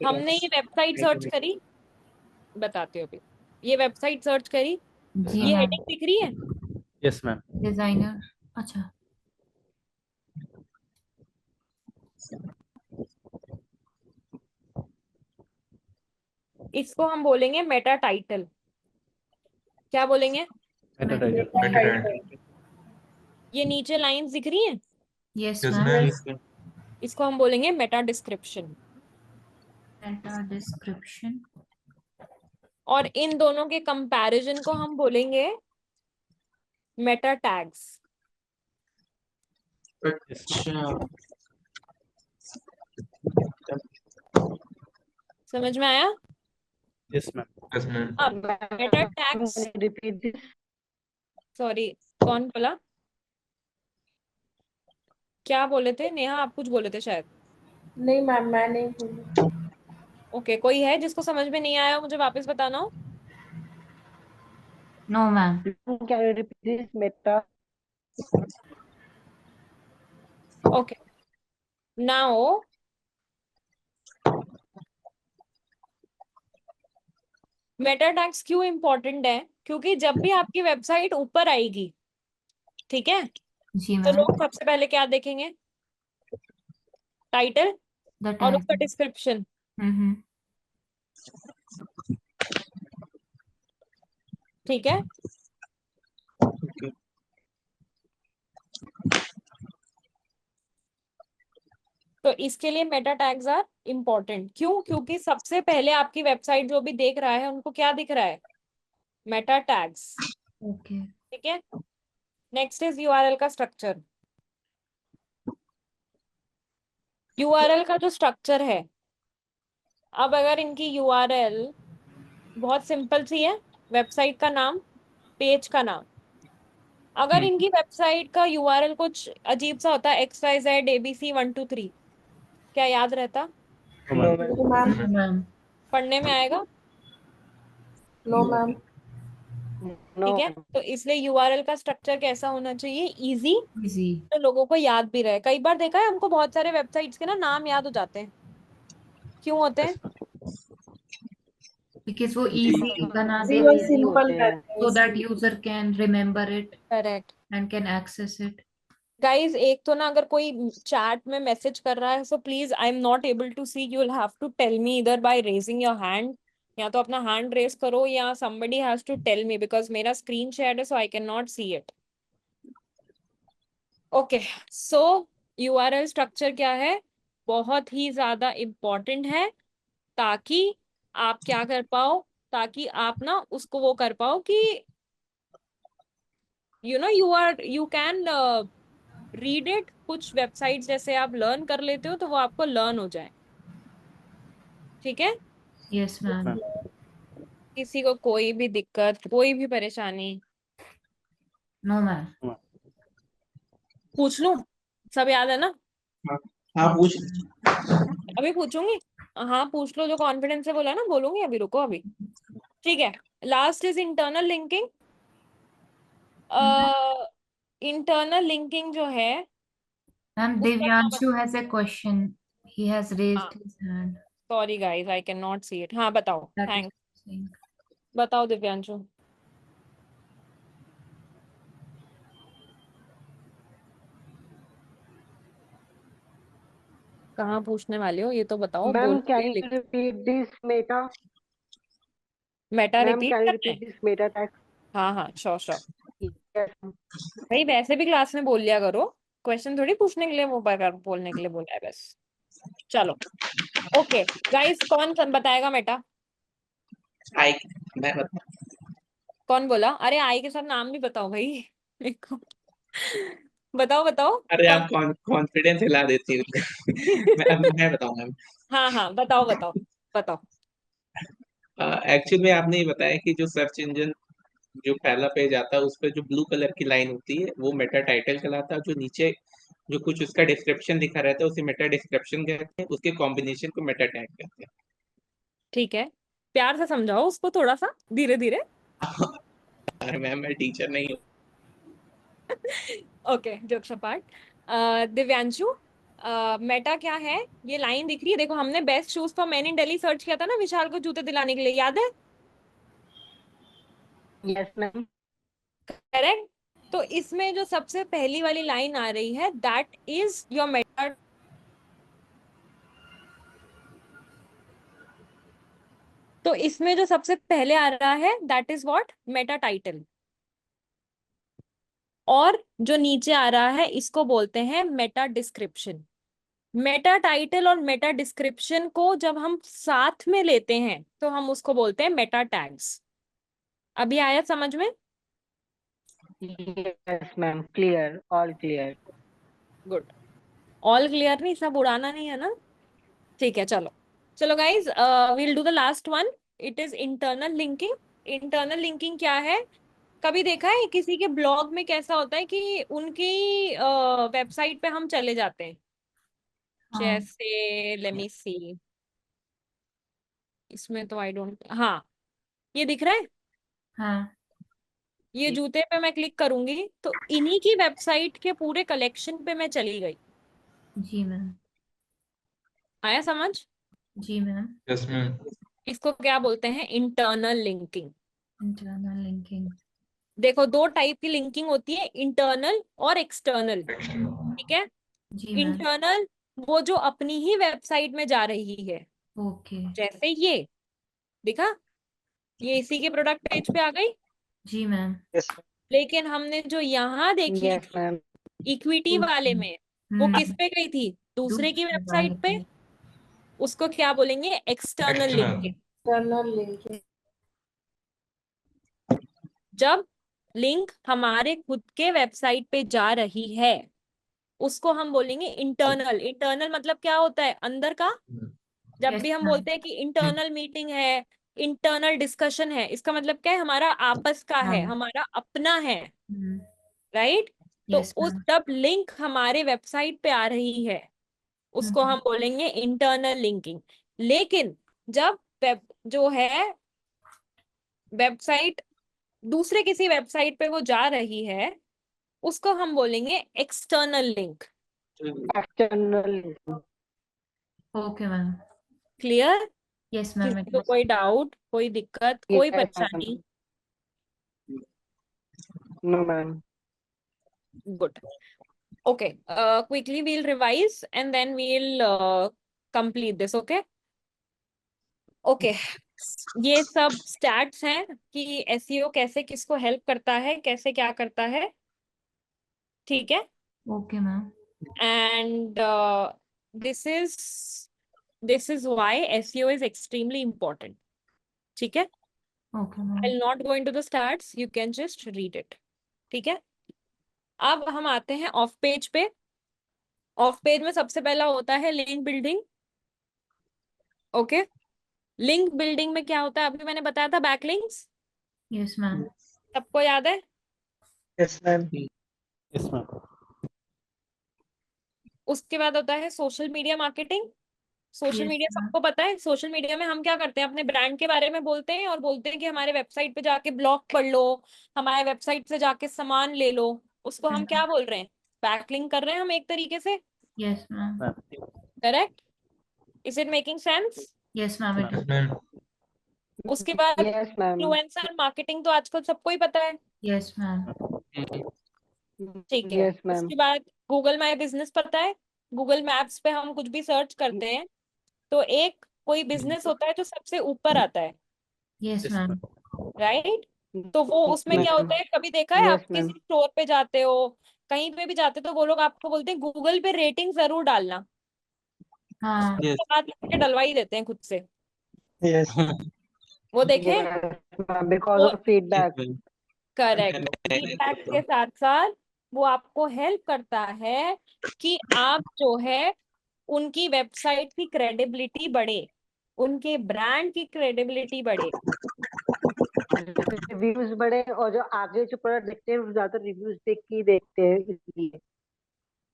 हमने ये वेबसाइट सर्च करी, बताते हो अभी। ये वेबसाइट सर्च करी, जी ये मैम। हेडिंग दिख रही है, Yes, ma'am. डिजाइनर। अच्छा। इसको हम बोलेंगे मेटा टाइटल। क्या बोलेंगे? Meta title. Meta tag. ये नीचे लाइंस दिख रही हैं, yes Yes, ma'am. ma'am. Yes, ma'am. इसको हम बोलेंगे मेटा डिस्क्रिप्शन। Meta description. और इन दोनों के कंपैरिजन को हम बोलेंगे मेटा टैग्स। अच्छा। समझ में आया? Yes, ma'am. Yes, ma'am. अब Meta tags, repeat this. Sorry कौन बोला? क्या बोले थे नेहा? आप कुछ बोले थे शायद। नहीं मैम, मैं नहीं भूली। ओके, कोई है जिसको समझ में नहीं आया मुझे वापस बताना हो? No ma'am. Can you repeat this meta? Okay, now meta tags क्यों इंपॉर्टेंट है? क्योंकि जब भी आपकी वेबसाइट ऊपर आएगी, ठीक है, जी तो मैम। लोग सबसे पहले क्या देखेंगे? टाइटल द और उसका टाइटल। डिस्क्रिप्शन, हम्म। ठीक है। Okay. तो इसके लिए मेटा टैग्स आर इम्पोर्टेंट। क्यों? क्योंकि सबसे पहले आपकी वेबसाइट जो भी देख रहा है उनको क्या दिख रहा है? Meta tags, okay. ठीक है। नेक्स्ट इज यूआरएल का स्ट्रक्चर। यूआरएल का जो स्ट्रक्चर है, अब अगर इनकी यूआरएल बहुत सिंपल सी है, वेबसाइट का नाम, पेज का नाम, अगर इनकी वेबसाइट का यूआरएल कुछ अजीब सा होता है, XYZ ABC 123, क्या याद रहता? No ma'am. No ma'am. No ma'am. पढ़ने में आएगा? No ma'am. नो ठीक है। मैम। तो इसलिए यूआरएल का स्ट्रक्चर कैसा होना चाहिए? Easy, easy. तो लोगों को याद भी रहे। कई बार देखा है हमको बहुत सारे वेबसाइट्स के ना नाम याद हो जाते हैं। क्यों होते हैं? बिकॉज वो जी इजी बना जी वो देते हैं सिंपल रहते हैं so that इसलिए। user can remember it correct. and can access it. Guys एक तो ना, अगर कोई चैट में मैसेज कर रहा है, so please I am not able to see, you will have to tell me इधर बाय रेजिंग योर हैंड, या तो अपना हैंड रेज करो या somebody has to tell me, because मेरा स्क्रीन शेयर है, so I can not see it. Okay, so URL structure क्या है? बहुत ही ज्यादा इम्पोर्टेंट है, ताकि आप क्या कर पाओ, ताकि आप ना उसको वो कर पाओ कि यू कैन रीड इट। कुछ वेबसाइट जैसे आप लर्न कर लेते हो, तो वो आपको लर्न हो जाए, ठीक है। Yes ma'am. किसी को कोई भी दिक्कत, कोई भी परेशानी, No ma'am. पूछ लूं? सब याद है ना? हाँ हाँ पूछ। अभी पूछूंगी? हाँ पूछ लो, जो कॉन्फिडेंस से बोला ना, बोलूंगी अभी, रुको अभी, ठीक है। Last is internal linking. Internal linking जो है, Ma'am, उसका क्या Divyanshu has a question. He has raised मतलब? his hand. Sorry guys, I can not see it. हाँ बताओ, That is थैंक्स। saying. बताओ दिव्यांशु। कहाँ पूछने वाले हो ये तो बताओ, Ma'am, बोलो can ये you लिख। repeat this meta? Meta Ma'am, repeat can you करना है? repeat this meta tag? हाँ हाँ, श्योर श्योर। Yes, ma'am. भाई वैसे भी क्लास में बोल लिया करो, क्वेश्चन थोड़ी पूछने के लिए वो बोलने के लिए बोला है बस। चलो ओके गाइस, कौन बताएगा मेटा? आई मैं बता। कौन बोला? अरे आई के साथ नाम भी बताओ भाई मेरे को। बताओ बताओ अरे कौन। आप कॉन्फिडेंस हिला देती हो। मैं बताऊंगा मैम। हाँ हाँ बताओ बताओ बताओ। एक्चुअली में आपने ये बताया कि जो सर्च इंजन जो पहला पेज आता है उस पर जो ब्लू कलर की लाइन होती है वो मेटा टाइटल कहलाता है। जो नीचे जो कुछ उसका डिस्क्रिप्शन लिखा रहता है उसे मेटा डिस्क्रिप्शन कहते हैं। उसके कॉम्बिनेशन को मेटा टैग कहते हैं। ठीक है, प्यार से समझाओ उसको, थोड़ा सा धीरे धीरे। अरे मैम मैं टीचर नहीं हूँ। Okay, jokes apart. Divyanshu, Meta क्या है? ये लाइन दिख रही है, देखो हमने best shoes for main in Delhi search किया था ना, विशाल को जूते दिलाने के लिए, याद है? Yes, ma'am. करेक्ट। तो इसमें जो सबसे पहली वाली लाइन आ रही है, दैट इज योर मेटा। तो इसमें जो सबसे पहले आ रहा है, that is what? Meta title. और जो नीचे आ रहा है, इसको बोलते हैं मेटा डिस्क्रिप्शन। मेटा टाइटल और मेटा डिस्क्रिप्शन को जब हम साथ में लेते हैं, तो हम उसको बोलते हैं मेटा टैग्स। अभी आया समझ में? Yes, ma'am. Clear. All clear. Good. All clear नहीं, सब उड़ाना नहीं है ना? ठीक है, चलो चलो guys, we'll do the last one. It is internal linking. Internal linking क्या है? कभी देखा है किसी के ब्लॉग में कैसा होता है कि उनकी वेबसाइट पे हम चले जाते हैं, हाँ। जैसे लेट मी सी, इसमें तो आई डोंट, हाँ ये दिख रहा है, हाँ। ये जूते पे मैं क्लिक करूंगी तो इन्हीं की वेबसाइट के पूरे कलेक्शन पे मैं चली गई। जी मैम। आया समझ? जी मैम। Yes ma'am. इसको क्या बोलते हैं? Internal linking. Internal linking. देखो, दो टाइप की लिंकिंग होती है, इंटरनल और एक्सटर्नल। ठीक है? जी मैम। इंटरनल वो जो अपनी ही वेबसाइट में जा रही है, ओके। जैसे ये दिखा, ये इसी के प्रोडक्ट पेज पे आ गई। जी मैम। यस लेकिन हमने जो यहाँ देखी यस थी मैम। इक्विटी वाले में, वो किस पे गई थी? दूसरे की दूसरे वेबसाइट वाले पे। पे। उसको क्या बोलेंगे? External linking. External linking. जब लिंक हमारे खुद के वेबसाइट पे जा रही है, उसको हम बोलेंगे इंटरनल। इंटरनल मतलब क्या होता है? अंदर का। जब यस भी हम मैम। बोलते हैं कि इंटरनल मीटिंग है, इंटरनल डिस्कशन है, इसका मतलब क्या है? हमारा आपस का है, हाँ। हमारा अपना है। राइट? तो यस उस मैम। जब लिंक हमारे वेबसाइट पे आ रही है, उसको हम बोलेंगे इंटरनल लिंकिंग। लेकिन जब वेब जो है वेबसाइट दूसरे किसी वेबसाइट पे वो जा रही है, उसको हम बोलेंगे external link. External linking. Okay ma'am. Clear? Yes ma'am किसी इट को वाज। कोई डाउट, कोई दिक्कत, कोई यस परेशानी? Ma'am. No ma'am. Good. Okay, quickly we'll revise and then we'll complete this. Okay? Okay. ये सब स्टैट्स हैं कि एसईओ कैसे किसको हेल्प करता है, कैसे क्या करता है। ठीक है? Okay ma'am. And this this is why SEO is extremely important. ठीक है? Okay I ma'am. Will not go into the stats, you can just read it. ठीक है? अब हम आते हैं ऑफ पेज पे। ऑफ पेज में सबसे पहला होता है link building. Okay? Link building में क्या होता है? अभी मैंने बताया था, बैकलिंक्स। Yes ma'am. सबको याद है? Yes ma'am. Yes, ma'am. उसके बाद होता है social media marketing. Social yes media ma'am. सबको पता है। सोशल मीडिया में हम क्या करते हैं? अपने ब्रांड के बारे में बोलते हैं और बोलते हैं कि हमारे वेबसाइट पे जाके ब्लॉग पढ़ लो, हमारे वेबसाइट से जाके सामान ले लो। उसको हम क्या बोल रहे हैं? बैकलिंक कर रहे हैं हम एक तरीके से। Yes ma'am. Ma'am. Correct? Is it making sense? Yes ma'am it Ma'am. Was. उसके बाद यस मैम। इन्फ्लुएंसर मार्केटिंग तो आजकल सबको ही पता है। Yes ma'am. ठीक है। Yes ma'am. उसके बाद गूगल माई बिजनेस पता है। गूगल मैप्स पे हम कुछ भी सर्च करते हैं तो एक कोई बिजनेस होता है जो सबसे ऊपर आता है। Yes Yes, ma'am. ma'am. Right? तो वो उसमें क्या मैम। होता है? कभी देखा है आप यस किसी मैम। स्टोर पे जाते हो, कहीं पे भी जाते हो, तो वो लोग आपको बोलते हैं गूगल पे रेटिंग जरूर डालना। हाँ। Yes. तो बात करके डलवा ही देते हैं खुद से। यस वो देखे? यस मैम बिकॉज वो ऑफ फीडबैक। ma'am. करेक्ट। मैं फीडबैक करता के हूँ। साथ साथ वो आपको हेल्प करता है कि आप जो है उनकी वेबसाइट की क्रेडिबिलिटी बढ़े, उनके ब्रांड की क्रेडिबिलिटी बढ़े। रिव्यूज बढ़े और जो आगे जो प्रोडक्ट देखते हैं वो ज्यादा रिव्यूज देख के ही देखते हैं, इसलिए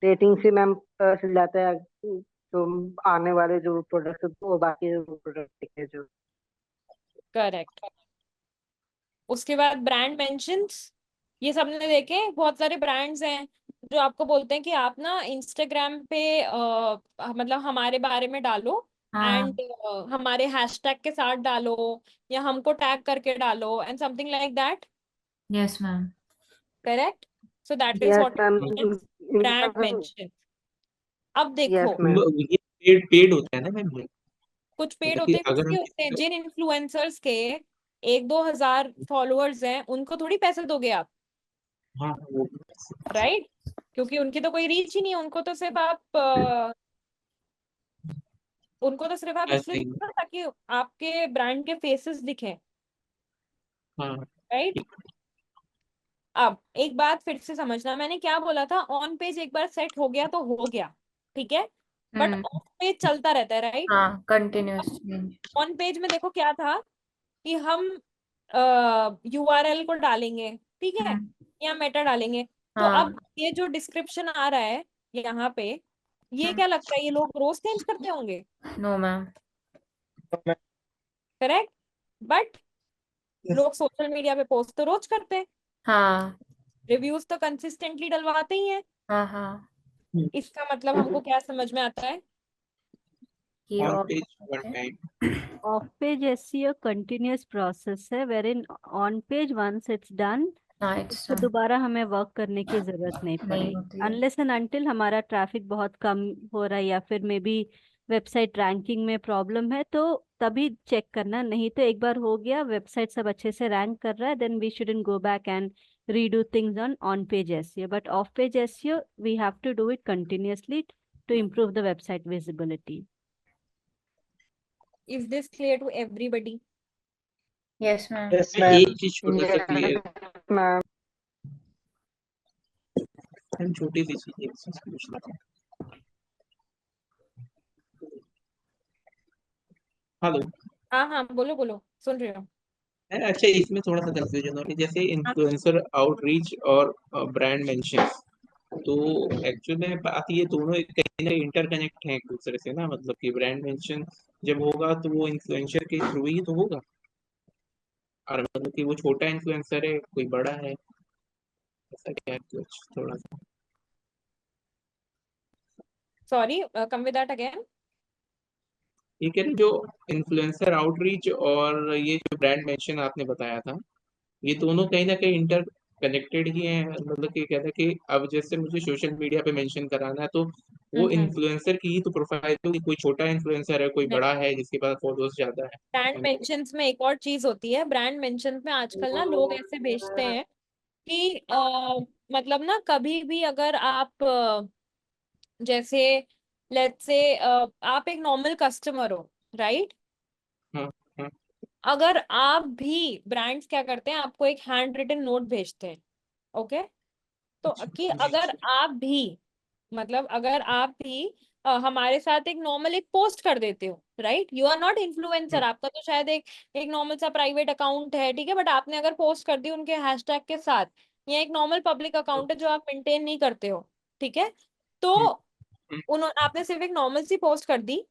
रेटिंग से मैम पता चल जाता है तो आने वाले जो प्रोडक्ट वो बाकी जो प्रोडक्ट है जो। करेक्ट। उसके बाद ब्रांड मेंशंस, ये सबने देखे, बहुत सारे ब्रांड्स हैं जो आपको बोलते हैं कि आप ना इंस्टाग्राम पे मतलब हमारे बारे में डालो हाँ। एंड हमारे हैशटैग के साथ डालो या हमको टैग करके डालो and something like that. Yes ma'am. Correct? So that is yes what ma'am. Brand mention. अब देखो, यस मैम। ये पेड होता है ना मैम ये? कुछ पेड मतलब कि होते हैं, कुछ अगर भी हम होते हैं। जिन इन्फ्लुएंसर्स के 1-2 हजार फॉलोअर्स हैं, उनको थोड़ी पैसे दोगे आप। हाँ वो राइट? क्योंकि उनकी तो कोई रीच ही नहीं है। उनको तो सिर्फ आप इसलिए ऐसे ही दो ना ताकि आपके ब्रांड के फेसेस दिखें। हाँ राइट? अब एक बात फिर से समझना, मैंने क्या बोला था? ऑन पेज एक बार सेट हो गया तो हो गया। ठीक है? बट ऑफ पेज चलता रहता है। राइट? हाँ कंटिन्यूअस चेंज। ऑन पेज में देखो क्या था कि हम यूआरएल को डालेंगे, ठीक है, या मेटा डालेंगे। तो हाँ। अब ये जो डिस्क्रिप्शन आ रहा है यहाँ पे, ये क्या लगता है? ये लोग रोज चेंज करते होंगे। No ma'am. करेक्ट? बट लोग सोशल मीडिया पे पोस्ट तो रोज करते हैं, हाँ। रिव्यूज तो कंसिस्टेंटली डलवाते ही हैं। हाँ। हाँ। इसका मतलब हमको क्या समझ में आता है? कि ऑन और page one time. Off page SEO continuous process है, wherein on page once it's done हाँ तो इट्स दोबारा हमें वर्क करने की जरूरत नहीं नहीं पड़ेगी, होती है। अनलेस एंड अनटिल हमारा ट्रैफिक बहुत कम हो रहा है या फिर मे बी वेबसाइट रैंकिंग में प्रॉब्लम है, तो तभी चेक करना। नहीं तो एक बार हो गया वेबसाइट सब अच्छे से रैंक कर रहा है, then we shouldn't go back and redo things on page SEO, but off page SEO we have to do it continuously to improve the website visibility. Is this clear to everybody? Yes ma'am. Yes ma'am. एक चीज छोटा सा clear, Yes, ma'am. छोटी सी चीज एक चीज पूछना था। हेलो। हाँ हाँ, बोलो बोलो, सुन रही हूँ। अच्छा, इसमें थोड़ा सा कंफ्यूजन हो रही है, जैसे इन्फ्लुएंसर आउटरीच और ब्रांड मेंशन, तो एक्चुअल में बात ये दोनों कहीं ना इंटरकनेक्ट हैं एक दूसरे से ना, मतलब कि ब्रांड मेंशन जब होगा तो वो इन्फ्लुएंसर के थ्रू ही तो होगा, और मतलब कि वो छोटा इन्फ्लुएंसर है कोई बड़ा है, ऐसा क्या है कुछ थोड़ा सा। Sorry, come with that again. ये कह रहे जो इन्फ्लुएंसर आउटरीच और ये जो ब्रांड मेंशन आपने बताया था, ये दोनों कहीं ना कहीं इंटर कनेक्टेड ही हैं, मतलब कि कहते हैं कि अब जैसे मुझे सोशल मीडिया पे मेंशन कराना है तो वो इन्फ्लुएंसर की ही तो प्रोफाइल होगी, कोई छोटा इन्फ्लुएंसर है कोई बड़ा है जिसके पास फॉलोअर्स ज्यादा है। ब्रांड मेंशंस में एक और चीज होती है, ब्रांड मेंशंस में आजकल ना लोग ऐसे भेजते हैं कि मतलब ना कभी भी अगर आप जैसे लेट्स से आप एक नॉर्मल कस्टमर हो, राइट? हाँ हाँ। अगर आप भी, ब्रांड्स क्या करते हैं, आपको एक हैंड रिटन नोट भेजते हैं, ओके? तो कि अगर आप भी, मतलब अगर आप भी हमारे साथ एक नॉर्मल एक पोस्ट कर देते हो, right? You are not influencer, आपका तो शायद एक नॉर्मल सा प्राइवेट अकाउंट है, ठीक है, बट आपने अगर पोस्ट कर दी उनके हैशटैग के साथ, या एक नॉर्मल पब्लिक अकाउंट है जो आप मेंटेन नहीं करते हो, ठीक है, तो उन्होंने, आपने सिर्फ एक नॉर्मल सी पोस्ट कर दी,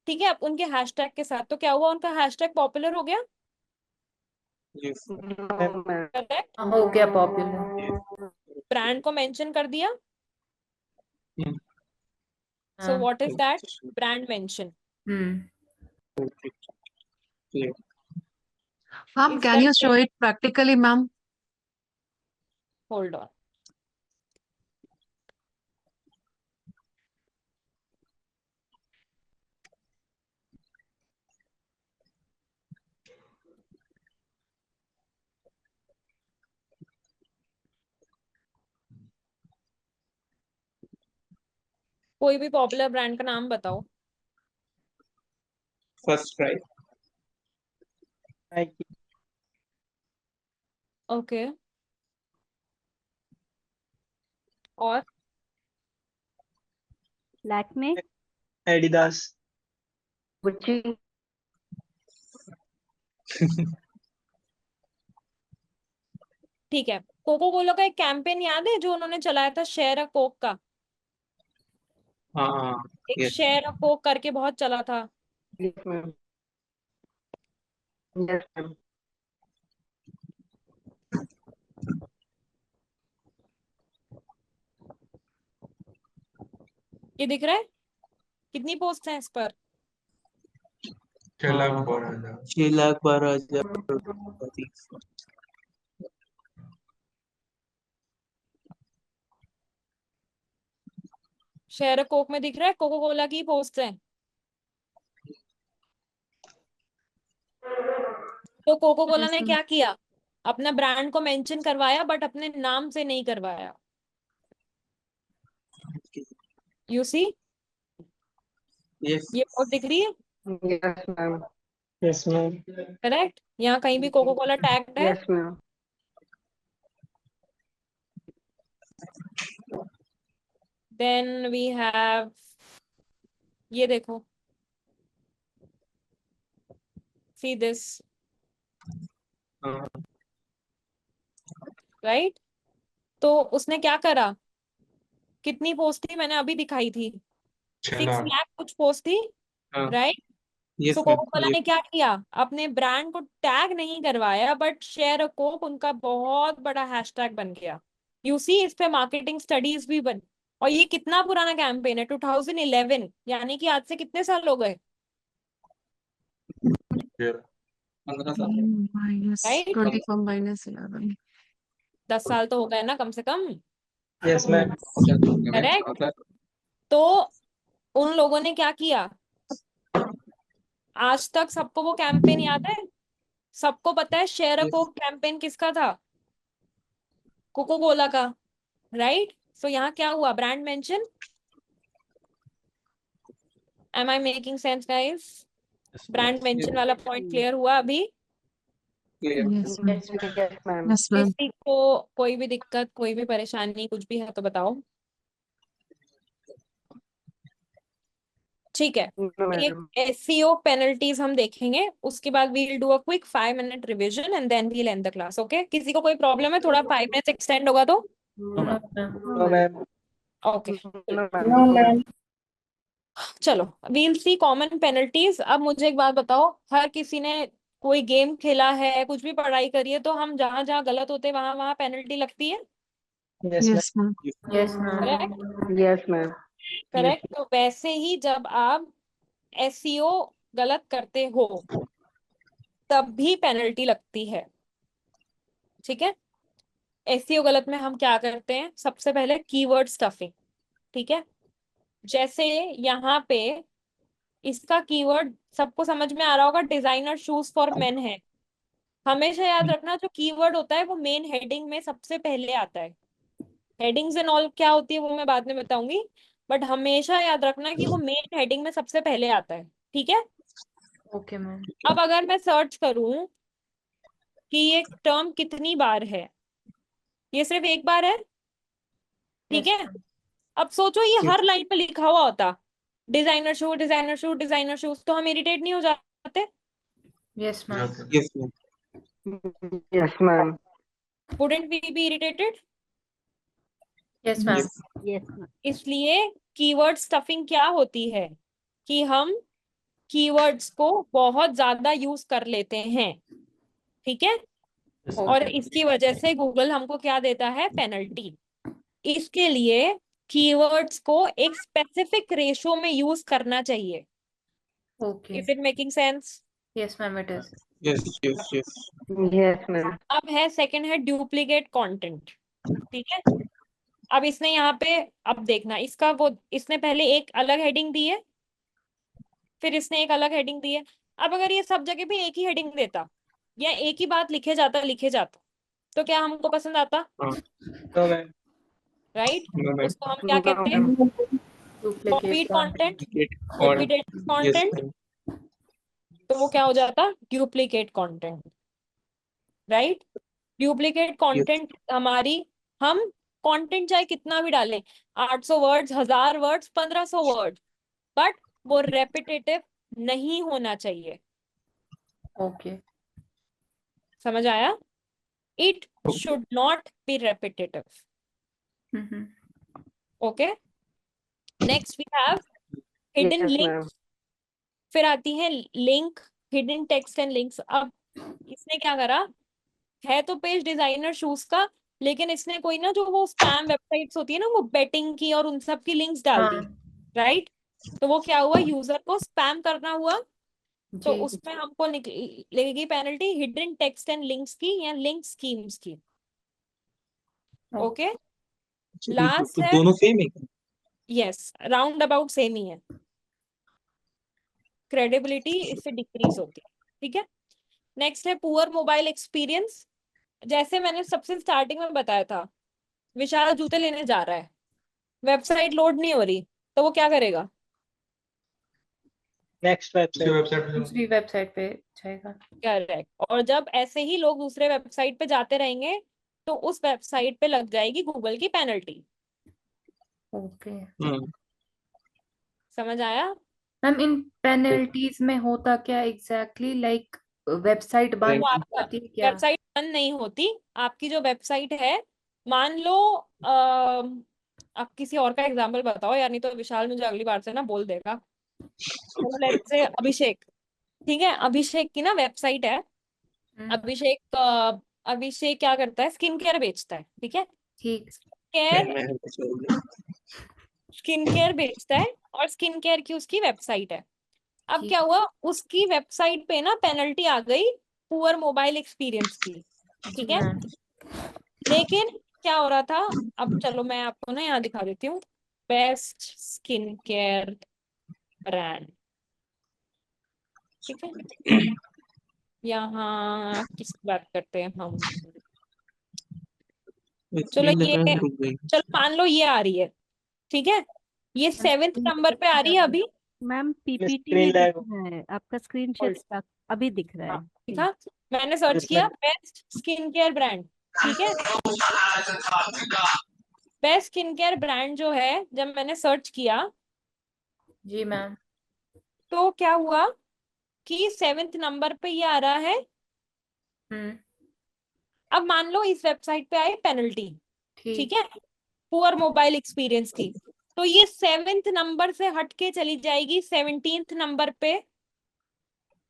ठीक है, उनके हैशटैग के साथ, तो क्या हुआ, उनका हैशटैग पॉपुलर हो गया, यस No, ma'am. करेक्ट? हो गया पॉपुलर। ब्रांड को मेंशन कर दिया, सो हाँ। What is that? Brand mention. Clear. Ma'am, Is can that you show clear? it practically, ma'am? Hold on. कोई भी पॉपुलर ब्रांड का नाम बताओ। First try. नाइकी। ओके, और लैक्मे, एडिडास। Gucci. ठीक है, कोको कोला का एक कैंपेन याद है जो उन्होंने चलाया था, शेयर अ कोक का? हाँ एक यस। शेयर अ कोक करके बहुत चला था। Yes, ma'am. Yes, ma'am. ये दिख रहा है? कितनी पोस्ट है इस पर? 6,12,000। 6,12,000। शेयर अ कोक में दिख रहा है, कोको कोला की पोस्ट है। तो कोको कोला ने क्या किया, अपना ब्रांड को मेंशन करवाया, बट अपने नाम से नहीं करवाया। You see, yes. ये पोस्ट दिख रही है, Yes, ma'am. Yes ma'am. Correct? यहाँ कहीं भी कोको कोला टैग्ड है? Yes, ma'am. Then we have, ये देखो, सी दिस, राइट? तो उसने क्या करा, कितनी पोस्ट थी, मैंने अभी दिखाई थी, 6 लाख कुछ पोस्ट थी, हाँ right? Yes so ma'am. Coca Cola ने क्या किया, अपने ब्रांड को टैग नहीं करवाया, बट शेयर अ कोक उनका बहुत बड़ा हैशटैग बन गया। यू सी, इस पे मार्केटिंग स्टडीज भी बन, और ये कितना पुराना कैंपेन है, 2011, यानी कि आज से कितने साल हो गए? 15 साल minus राइट? 24 minus 11. 10 साल तो हो गए ना कम से कम, यस मैम। करेक्ट? तो उन लोगों ने क्या किया, आज तक सबको वो कैंपेन याद है, सबको पता है शेयर अ कोक कैंपेन किसका था, कोको कोला का, राइट? सो यहाँ क्या हुआ, brand mention. Am I making sense guys? Brand mention वाला पॉइंट क्लियर हुआ अभी? Yes, ma'am. Yes ma'am. Yes, ma'am. किसी को कोई भी दिक्कत, कोई भी परेशानी, कुछ भी है तो बताओ। ठीक है, मैम एसईओ पेनल्टीज हम देखेंगे, उसके बाद we will do a quick 5 minute revision and then we'll end the class. Okay, किसी को कोई प्रॉब्लम है, थोड़ा 5 मिनट एक्सटेंड होगा तो? No ma'am. Okay, no ma'am. चलो वील सी कॉमन पेनल्टीज। अब मुझे एक बात बताओ, हर किसी ने कोई गेम खेला है, कुछ भी पढ़ाई करी है, तो हम जहां जहां गलत होते हैं वहां वहां पेनल्टी लगती है, yes Yes, ma'am. Yes ma'am. Correct? Yes ma'am. Correct. तो वैसे ही जब आप एसईओ गलत करते हो तब भी पेनल्टी लगती है, ठीक है? एसईओ गलत में हम क्या करते हैं, सबसे पहले कीवर्ड स्टफिंग, ठीक है? जैसे यहाँ पे इसका कीवर्ड सबको समझ में आ रहा होगा, डिजाइनर शूज फॉर मेन है। हमेशा याद रखना, जो कीवर्ड होता है वो मेन हेडिंग में सबसे पहले आता है। हेडिंग्स एंड ऑल क्या होती है वो मैं बाद में बताऊंगी, बट हमेशा याद रखना कि वो मेन हेडिंग में सबसे पहले आता है, ठीक है? Okay ma'am. अब अगर मैं सर्च करूं कि ये टर्म कितनी बार है, ये सिर्फ एक बार है, ठीक यस है? अब सोचो ये हर लाइन पे लिखा हुआ होता, designer shoe designer shoe designer shoes, तो हम इरिटेट नहीं हो जाते? Yes ma'am. Yes ma'am. Yes ma'am. Wouldn't we be irritated? Yes ma'am. Yes ma'am. इसलिए कीवर्ड स्टफिंग क्या होती है कि हम कीवर्ड्स को बहुत ज्यादा यूज कर लेते हैं, ठीक है? और इसकी वजह से गूगल हमको क्या देता है, पेनल्टी। इसके लिए कीवर्ड्स को एक स्पेसिफिक रेशो में यूज करना चाहिए। Okay. Is it making sense? Yes ma'am it is. Yes yes yes. Yes ma'am. अब है सेकंड है डुप्लीकेट कंटेंट, ठीक है? अब इसने यहाँ पे, अब देखना इसका, वो इसने पहले एक अलग हेडिंग दी है, फिर इसने एक अलग हेडिंग दी है। अब अगर ये सब जगह पे एक ही हेडिंग देता या एक ही बात लिखे जाता तो क्या हमको पसंद आता? No ma'am. Right? No ma'am. उसको हम क्या कहते हैं, copied content, repeated yes content, तो वो क्या हो जाता, duplicate content, right? Duplicate content हमारी, हम कंटेंट चाहे कितना भी डालें, 800 वर्ड्स, 1000 वर्ड्स, 1500 वर्ड, बट वो रेपिटेटिव नहीं होना चाहिए। ओके। समझ आया? It should not be repetitive. Okay, next we have hidden yes link. Ma'am. फिर आती है link, hidden text and links. अब इसने क्या करा, है तो पेज डिजाइनर शूज का, लेकिन इसने कोई ना, जो वो स्पैम वेबसाइट्स होती है ना, वो बेटिंग की और उन सब की लिंक्स डाल दी, राइट? तो वो क्या हुआ, यूजर को स्पैम करना हुआ, तो जी। उसमें हमको लगेगी penalty hidden text and links की या लिंक स्कीम्स की। ओके, लास्ट तो है, दोनों सेम है। यस, राउंड अबाउट सेम ही है, क्रेडिबिलिटी इससे डिक्रीज होती है, ठीक है? नेक्स्ट है पुअर मोबाइल एक्सपीरियंस। जैसे मैंने सबसे स्टार्टिंग में बताया था, विशाल जूते लेने जा रहा है, वेबसाइट लोड नहीं हो रही, तो वो क्या करेगा, नेक्स्ट वेबसाइट। दूसरी वेबसाइट पे जाएगा। करेक्ट? और जब ऐसे ही लोग दूसरे वेबसाइट पे जाते रहेंगे तो उस वेबसाइट पे लग जाएगी गूगल की पेनल्टी। ओके समझ आया? मैम, इन पेनल्टीज में होता क्या एग्जैक्टली, लाइक वेबसाइट बंद वो हो आपका जाती है क्या? वेबसाइट बंद नहीं होती, आपकी जो वेबसाइट है, मान लो आप किसी और का एग्जाम्पल बताओ यार, नहीं तो विशाल मुझे अगली बार से ना बोल देगा। चलो लेट्स से अभिषेक, ठीक है? अभिषेक की ना वेबसाइट है, अभिषेक अभिषेक क्या करता है, स्किन केयर बेचता है, ठीक है? ठीक। स्किन केयर बेचता है और स्किन केयर की उसकी वेबसाइट है। अब ठीक क्या हुआ, उसकी वेबसाइट पे ना पेनल्टी आ गई पुअर मोबाइल एक्सपीरियंस की, जी ठीक है। मैम। लेकिन क्या हो रहा था, अब चलो मैं आपको ना यहाँ दिखा देती हूँ, बेस्ट स्किन केयर ब्रांड, ठीक है। यहाँ किसकी बात करते हैं हम, चलो स्क्रीन लग रहा ये, है रुक गई। चलो मान लो ये आ रही है, ठीक है, ये 7th नंबर पे आ रही है अभी, मैम पीपीटी स्क्रीन में दिख लैग रहा है, आपका स्क्रीन शेयर अभी दिख रहा है। ठीक है। मैंने सर्च इसमें किया बेस्ट स्किन केयर ब्रांड, ठीक है। बेस्ट स्किन केयर ब्रांड जो है, जब मैंने सर्च किया जी मैम। तो क्या हुआ कि 7th नंबर पे ये आ रहा है। हम्म। अब मान लो इस वेबसाइट पे आई पेनल्टी, ठीक ठीक। है, पुअर मोबाइल एक्सपीरियंस की, तो ये 7th नंबर से हटके चली जाएगी 17th नंबर पे,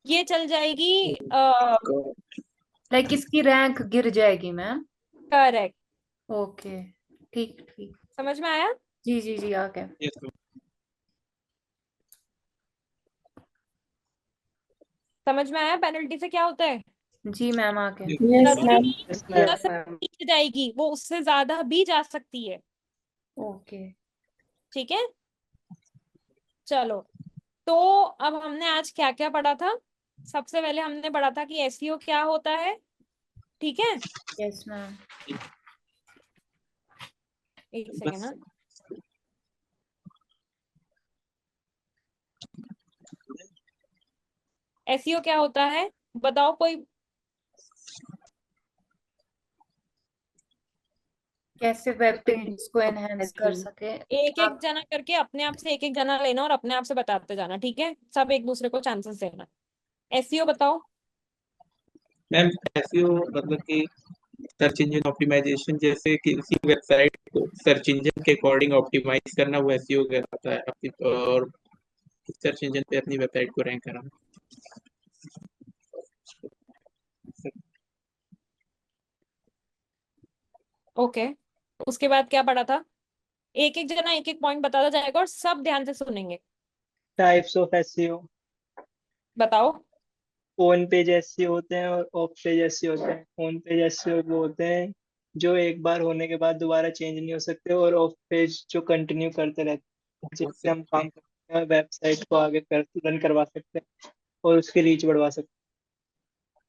ये चल जाएगी। लाइक इसकी रैंक गिर जाएगी मैम। Correct, okay. ठीक ठीक। समझ में आया। जी जी जी, आ गया। Yes, ma'am. समझ में आया पेनल्टी से क्या होता है, जी मैम, आ गया। Yes. जरूरी नहीं यस कि मैम 10 नीचे जाएगी, वो उससे ज्यादा भी जा सकती है, ओके। ठीक है। चलो, तो अब हमने आज क्या क्या पढ़ा था। सबसे पहले हमने पढ़ा था कि एसईओ क्या होता है, ठीक है। Yes ma'am. एक सेकेंड, बस हाँ। एसईओ क्या होता है बताओ कोई, कैसे वेब पेजेस को एनहेंस कर सके। एक एक आप। जना करके अपने आप से एक एक जना लेना और अपने आप से बताते जाना, ठीक है, सब एक दूसरे को चांसेस देना। एसईओ बताओ। मैम एसईओ मतलब कि सर्च इंजन ऑप्टिमाइजेशन, जैसे किसी वेबसाइट को सर्च इंजन के अकॉर्डिंग ऑप्टिमाइज करना, वो एसईओ कहलाता है। अपनी और सर्च इंजन पे अपनी वेबसाइट को रैंक कराना। ओके, उसके बाद क्या पढ़ा था, एक एक जना एक एक पॉइंट बताता जाएगा और सब ध्यान से सुनेंगे। Types of SEO. बताओ। ऑन पेज एसईओ होते हैं और ऑफ पेज एसईओ होते हैं। ऑन पेज एसईओ वो होते हैं जो एक बार होने के बाद दोबारा चेंज नहीं हो सकते, और ऑफ पेज जो कंटिन्यू करते रहते हैं, जिससे हम काम करते हैं, वेबसाइट को आगे रन करवा सकते हैं और उसकी रीच बढ़वा सकते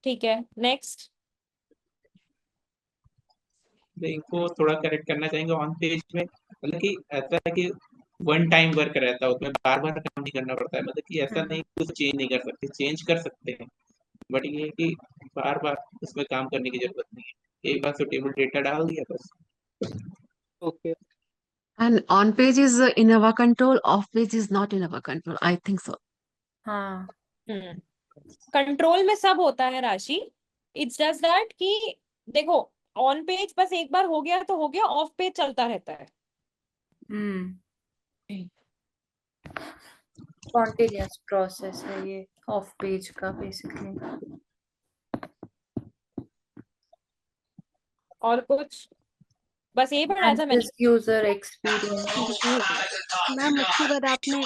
ठीक है, नेक्स्ट। इनको थोड़ा करेक्ट करना चाहेंगे। ऑन पेज में मतलब कि ऐसा है कि वन टाइम वर्क रहता है, उसमें बार बार काम नहीं करना पड़ता है। मतलब कि ऐसा नहीं कि उसे चेंज नहीं कर सकते, चेंज कर सकते हैं, बट ये है कि बार बार उसमें काम करने की जरूरत नहीं है। एक बार सुटेबल डेटा डाल दिया बस। हैं। Okay. And on page is in our control, off page is not in our control. I think so. हाँ। कंट्रोल में सब होता है राशि, इट्स जस्ट दैट कि देखो, ऑन पेज बस एक बार हो गया तो हो गया, ऑफ पेज चलता रहता है। कॉन्टिन्यूअस प्रोसेस है ये ऑफ पेज का बेसिकली। और कुछ, बस यही पढ़ा था मैंने। User experience. मैम उसके बाद आपने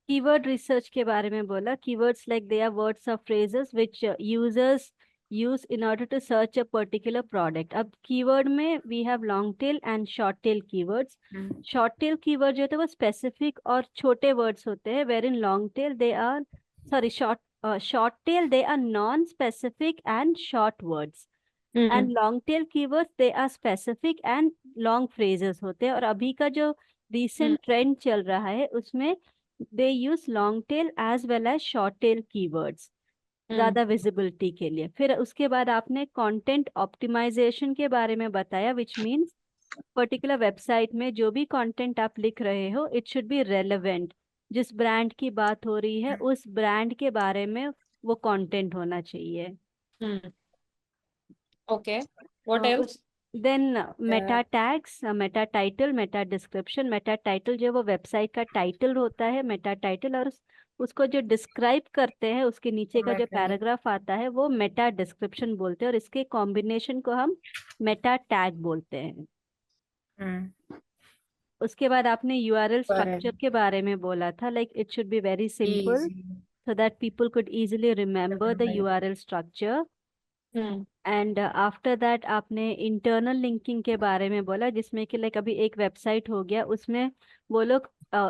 कीवर्ड रिसर्च के बारे में बोला। Keywords like they are words और phrases which users use in order to search a particular product. अब कीवर्ड में we have long tail and short tail keywords. Short tail keyword जो होते हैं वो स्पेसिफिक और छोटे वर्ड्स होते हैं, where in long tail they are short tail they are non specific and short words, and long tail keywords they are specific and long phrases होते हैं। और अभी का जो रिसेंट ट्रेंड चल रहा है उसमें they use long tail as well as short tail keywords ज्यादा विजिबिलिटी के लिए। फिर उसके बाद आपने कंटेंट ऑप्टिमाइजेशन के बारे में बताया, विच मीन्स पर्टिकुलर वेबसाइट में जो भी कंटेंट आप लिख रहे हो इट शुड बी रेलेवेंट, जिस ब्रांड की बात हो रही है उस ब्रांड के बारे में वो कंटेंट होना चाहिए। Okay, what else. Then meta tags, meta title, meta description. Meta title जो वो वेबसाइट का टाइटल होता है, मेटा टाइटल, और उसको जो डिस्क्राइब करते हैं उसके नीचे का जो पैराग्राफ आता है वो मेटा डिस्क्रिप्शन बोलते हैं, और इसके कॉम्बिनेशन को हम मेटा टैग बोलते हैं। उसके बाद आपने यूआरएल करेक्ट स्ट्रक्चर के बारे में बोला था, like it should be very simple easy so that people could easily remember the URL structure. Hmm and after that आपने इंटरनल लिंकिंग के बारे में बोला, जिसमें कि लाइक अभी एक वेबसाइट हो गया, उसमें वो लोग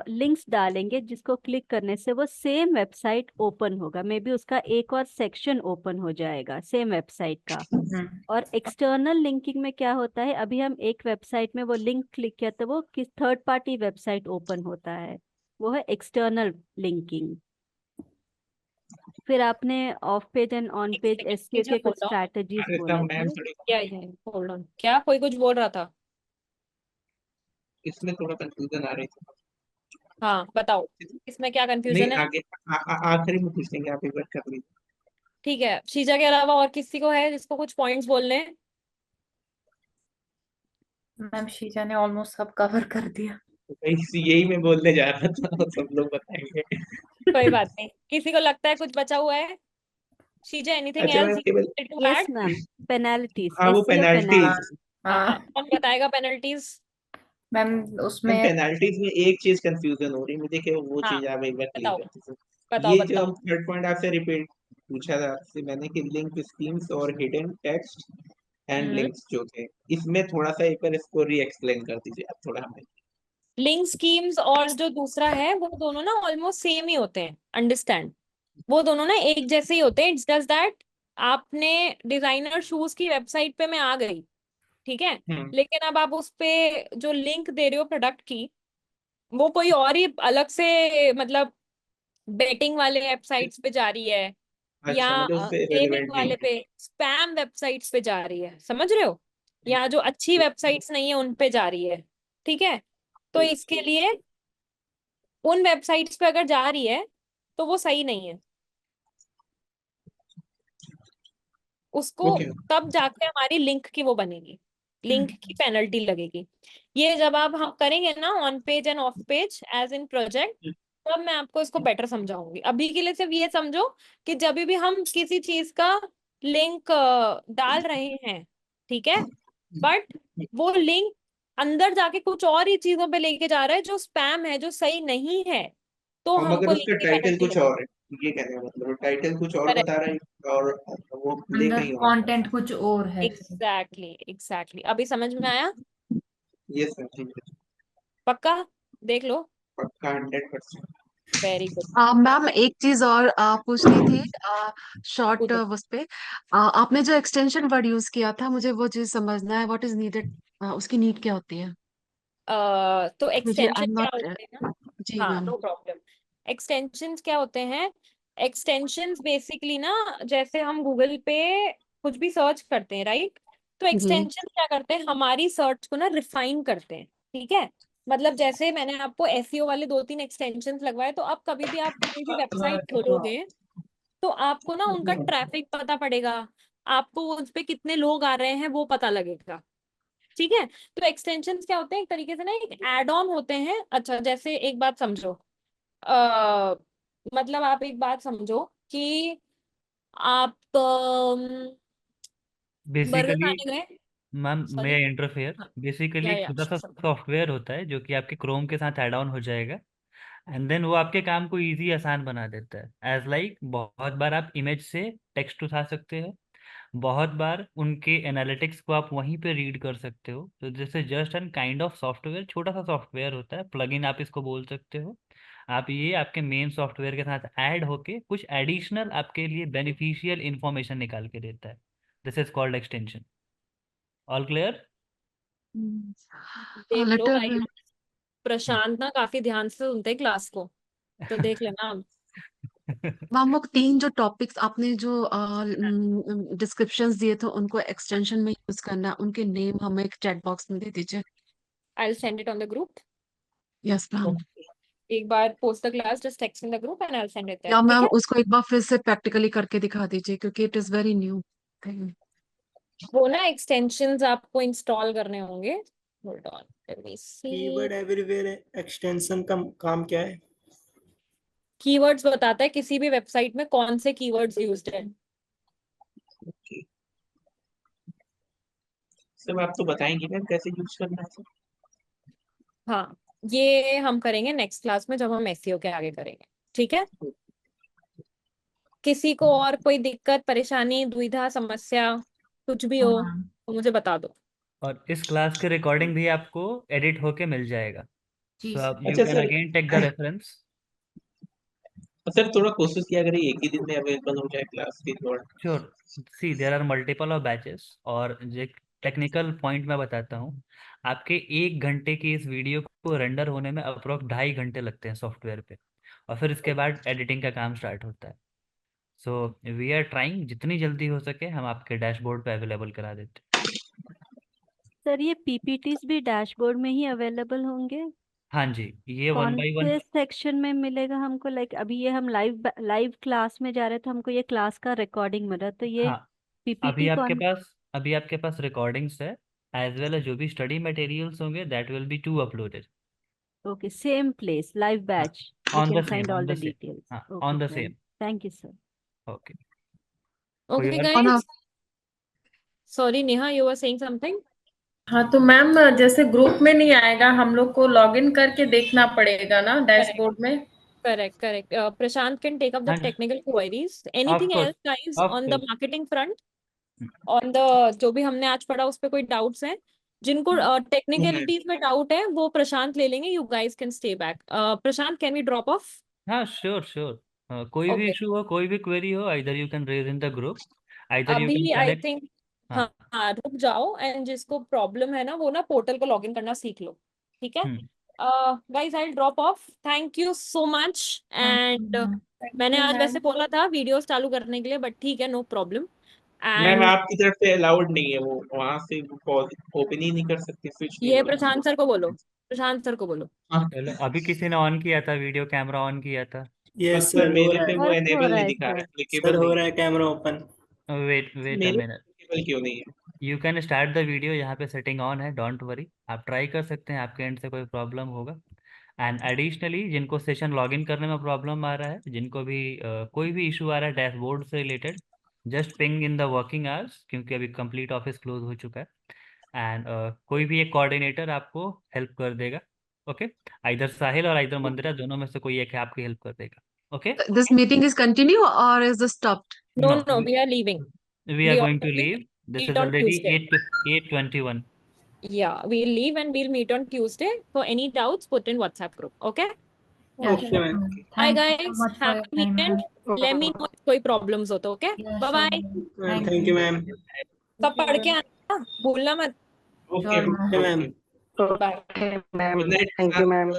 लिंक्स डालेंगे जिसको क्लिक करने से वो सेम वेबसाइट ओपन होगा, मे बी उसका एक और सेक्शन ओपन हो जाएगा सेम वेबसाइट का। और एक्सटर्नल लिंकिंग में क्या होता है, अभी हम एक वेबसाइट में वो लिंक क्लिक किया तो वो किस थर्ड पार्टी वेबसाइट ओपन होता है, वो है एक्सटर्नल लिंकिंग। फिर आपने ऑफ पेज एंड ऑन एक पेज सेकंड एसईओ टीचर के कुछ बोल रहा हूँ। स्ट्रैटेजीज अरे बोले मैम थे। थोड़ी क्या है, होल्ड ऑन, क्या कोई कुछ बोल रहा था? इसमें थोड़ा कंफ्यूजन आ रही थी। हाँ बताओ, इसमें क्या नहीं कंफ्यूजन है? आगे आखिरी में पूछ लेंगे, आप एक बार कर लीजिए। ठीक है, शीजा के अलावा और किसी को है जिसको कुछ पॉइंट्स बोलने हैं? मैम शीजा ने ऑलमोस्ट सब कवर कर दिया। तो यही मैं बोलने जा रहा था, सब लोग बताएंगे। कोई बात नहीं, किसी को लगता है कुछ बचा हुआ है? शीजा, एनीथिंग अच्छा एल्स मैम यू केवल wanted to yes add? Ma'am, penalties, हाँ वो एसईओ पेनाल्टीज। पेनाल्टी। हाँ, हाँ कौन बताएगा पेनल्टीज? मैम मैम उसमें पेनाल्टीज में एक चीज कंफ्यूजन हो रही है मुझे कि वो हाँ चीज आप एक बार क्लियर बताओ कर दीजिए। बताओ ये जो बताओ। हम थर्ड पॉइंट आपसे रिपीट पूछा था आपसे मैंने कि लिंक स्कीम्स और hidden text and hmm links जो थे, इसमें थोड़ा सा एक बार इसको री एक्सप्लेन कर दीजिए आप थोड़ा हमें। लिंक स्कीम्स और जो दूसरा है वो दोनों ना ऑलमोस्ट सेम ही होते हैं, अंडरस्टैंड? वो दोनों ना एक जैसे ही होते हैं। इट्स जस्ट दैट आपने डिजाइनर शूज की वेबसाइट पे मैं आ गई, ठीक है, हम्म लेकिन अब आप उस पे जो लिंक दे रहे हो प्रोडक्ट की, वो कोई और ही अलग से, मतलब बेटिंग वाले वेबसाइट्स पे जा रही है, अच्छा या मतलब उससे गेमिंग रेलेवेंट वाले लिंक। पे, स्पैम वेबसाइट्स पे जा रही है, समझ रहे हो? या जो अच्छी वेबसाइट्स नहीं है उन पे जा रही है, ठीक है? तो इसके लिए उन वेबसाइट्स पे अगर जा रही है तो वो सही नहीं है, उसको ओके। तब जाके हमारी लिंक की वो बनेगी, लिंक की पेनल्टी लगेगी। ये जब आप हम करेंगे ना on page and off page as in project, तब मैं आपको इसको बेटर समझाऊंगी। अभी के लिए सिर्फ ये समझो कि जब भी हम किसी चीज का लिंक डाल रहे हैं, ठीक है, बट वो लिंक अंदर जाके कुछ और ही चीजों पे लेके जा रहा है जो स्पैम है, जो सही नहीं है, तो और हमको मगर लिंक उसका की टाइटल पेनल्टी कुछ लगेगी। और है, ये कहने का मतलब टाइटल कुछ और करेक्ट, बता रहा है और वो प्ले अंदर कहीं और कर रहा कंटेंट कुछ और है। एग्जैक्टली एग्जैक्टली, अभी समझ में आया? है। यस मैम ठीक है, पक्का? देख लो। पक्का 100%। Very good. मैम एक चीज और पूछनी थी शॉर्ट पूछो। उस पे आपने जो एक्सटेंशन वर्ड यूज किया था, मुझे वो चीज समझना है, व्हाट इज नीडेड, उसकी नीड क्या होती है? तो मुझे आई एक्सटेंशन एम क्या नॉट। होते हैं ना? जी हाँ, मैम। No problem. एक्सटेंशंस क्या होते हैं? एक्सटेंशंस बेसिकली ना, जैसे हम गूगल पे कुछ भी सर्च करते हैं, राइट? तो जी। एक्सटेंशन क्या करते हैं, हमारी सर्च को ना रिफाइन करते हैं, ठीक है? मतलब जैसे मैंने आपको एसईओ वाले 2-3 एक्सटेंशंस लगवाए, तो अब कभी भी आप कोई भी वेबसाइट खोलोगे तो आपको ना उनका ट्रैफिक पता पड़ेगा, आपको उस पे कितने लोग आ रहे हैं वो पता लगेगा, ठीक है? तो एक्सटेंशंस क्या होते हैं, एक तरीके से ना एक एड ऑन होते हैं। अच्छा, जैसे एक बात समझो, आ, मतलब आप एक बात समझो कि आप बर्गर बेसिकली खाने गए, मैम सॉरी, मे इंटरफेयर, हाँ, बेसिकली एक छोटा सा sure. सॉफ्टवेयर होता है जो कि आपके क्रोम के साथ ऐड ऑन हो जाएगा, एंड देन वो आपके काम को इजी आसान बना देता है। एज लाइक बहुत बार आप इमेज से टेक्स्ट उठा सकते हो, बहुत बार उनके एनालिटिक्स को आप वहीं पे रीड कर सकते हो। तो this is just an kind of software, छोटा सा सॉफ्टवेयर होता है, प्लगइन आप इसको बोल सकते हो। आप ये आपके मेन सॉफ्टवेयर के साथ ऐड होके कुछ एडिशनल आपके लिए बेनिफिशियल इंफॉर्मेशन निकाल के देता है। This is called extension. All clear? देख लो लेटर। भाई, प्रशांत ना काफी ध्यान से सुनते हैं क्लास को, तो देख लेना अब। मैम वो 3 जो टॉपिक्स आपने जो डिस्क्रिप्शंस दिए थे उनको एक्सटेंशन में यूज करना है, उनके नेम हमें एक चैट बॉक्स में दे दीजिए। I will send it on the group. Yes ma'am. एक बार post the class, just text in the group and I will send it there, या ठीक मैम है? उसको एक बार फिर से प्रैक्टिकली करके दिखा दीजिए क्योंकि it is very new thing. वो ना एक्सटेंशंस आपको इंस्टॉल करने होंगे। Hold on, let me see. Keyword everywhere extension का काम क्या है? कीवर्ड्स बताता है किसी भी वेबसाइट में कौन से कीवर्ड्स यूज्ड है। सब आप तो बताएंगे मैम कैसे यूज करना है। हाँ, ये हम करेंगे नेक्स्ट क्लास में जब हम एसईओ के आगे करेंगे, ठीक है? किसी को और कोई दिक्कत, परेशानी, दुविधा, समस्या कुछ भी हो हाँ तो मुझे बता दो। और इस क्लास के रिकॉर्डिंग भी आपको एडिट होके मिल जाएगा, जी सो सर। आप यू अच्छा can sir, again take the reference. Sir थोड़ा कोशिश किया करिए एक ही दिन में अवेलेबल हो जाए क्लास की record. Sure, see there are multiple of batches, और जो टेक्निकल पॉइंट मैं बताता हूँ, आपके 1 घंटे की इस वीडियो को रेंडर होने में अप्रोक्स 2.5 घंटे लगते हैं सॉफ्टवेयर पे, और फिर इसके बाद एडिटिंग का काम स्टार्ट होता है। सो वी आर ट्राइंग जितनी जल्दी हो सके हम आपके डैशबोर्ड पे अवेलेबल करा देते हैं। सर ये पीपीटीज भी डैशबोर्ड में ही अवेलेबल होंगे? हाँ जी, ये 1 कौन बाई 1। से सेक्शन में मिलेगा हमको? लाइक अभी ये हम लाइव क्लास में जा रहे थे, हमको ये क्लास का रिकॉर्डिंग मिला, तो ये हाँ, पीपीटी कौन? अभी आपके पास रिकॉर्डिंग्स है, एज वेल एज जो भी स्टडी मटेरियल्स होंगे that will be to uploaded. Okay, same place, live हाँ, batch, we on can the find same, all the details. हाँ okay on the sir, same. Thank you sir. Okay, कोई okay और? और ना guys, sorry Neha, you were saying something. हाँ तो ma'am जैसे group में नहीं आएगा, हम लोग को लॉगिन करके देखना पड़ेगा ना डैशबोर्ड में? Correct, correct. Prashant can take up the हाँ, technical queries. Of Anything course, else, guys, of on the course. marketing front, on the जो भी हमने आज पढ़ा उस पे कोई डाउट्स हैं? जिनको टेक्निकलिटीज में डाउट है वो प्रशांत ले लेंगे. You guys can stay back. Prashant, can we drop off? हाँ श्योर श्योर, कोई भी Okay. इशू हो, कोई भी क्वेरी हो, either you can raise in the group, either you can अभी आई कनेक्ट। थिंक हाँ। हाँ हाँ, रुक जाओ, एंड जिसको प्रॉब्लम है ना वो ना पोर्टल को लॉगिन करना सीख लो, ठीक है? Guys, I drop of. Thank you so much. And thank मैंने यू आज मैम। वैसे बोला था वीडियोस चालू करने के लिए, बट ठीक है, नो प्रॉब्लम. मैम एंड आपकी तरफ से अलाउड नहीं है, वो वहां से ओपन ही नहीं कर सकते, स्विच नहीं ये हो रहा। प्रशांत सर को बोलो, प्रशांत सर को बोलो. हाँ चलो, अभी किसी ने ऑन किया था वीडियो, कैमरा ऑन किया था? यस सर, सर हो मेरे रहा पे है। वो वर्क हो एनेबल रहा नहीं है दिखा रहा, सर। सर क्लिकेबल हो नहीं रहा है। है camera open. Wait wait a मेरे मिनट, क्लिकेबल क्यों नहीं है? You can start the video, यहाँ पे सेटिंग ऑन है, डोंट वरी, आप ट्राई कर सकते हैं, आपके एंड से कोई प्रॉब्लम होगा। एंड एडिशनली जिनको सेशन लॉगिन करने में प्रॉब्लम आ रहा है, जिनको भी कोई भी इशू आ रहा है डैशबोर्ड से related, just ping in the working hours, क्योंकि अभी कंप्लीट ऑफिस क्लोज हो चुका है, एंड कोई भी एक कोऑर्डिनेटर आपको हेल्प कर देगा। ओके, आइदर साहिल और आइदर मंदिरा, दोनों में से कोई एक है आपकी हेल्प कर देगा। Okay, this meeting is continue or is this stopped? No, no, no, we are leaving. we are We going to already leave, this meet is on already Tuesday. 8:21. Yeah, we'll leave and we'll meet on Tuesday. For any doubts, put in WhatsApp group. Okay? Yeah, okay sure. Ma'am. Bye, Thank you so guys. much for your Happy time, weekend. ma'am. Let me know if कोई problems हो तो. Okay? Yeah, Bye sure, bye. ma'am. Ma'am Thank thank you. You ma'am. सब पढ़ के आना, भूलना मत. Okay Sure, ma'am. Okay ma'am. Bye. Okay, ma'am. Good night Thank you, ma'am.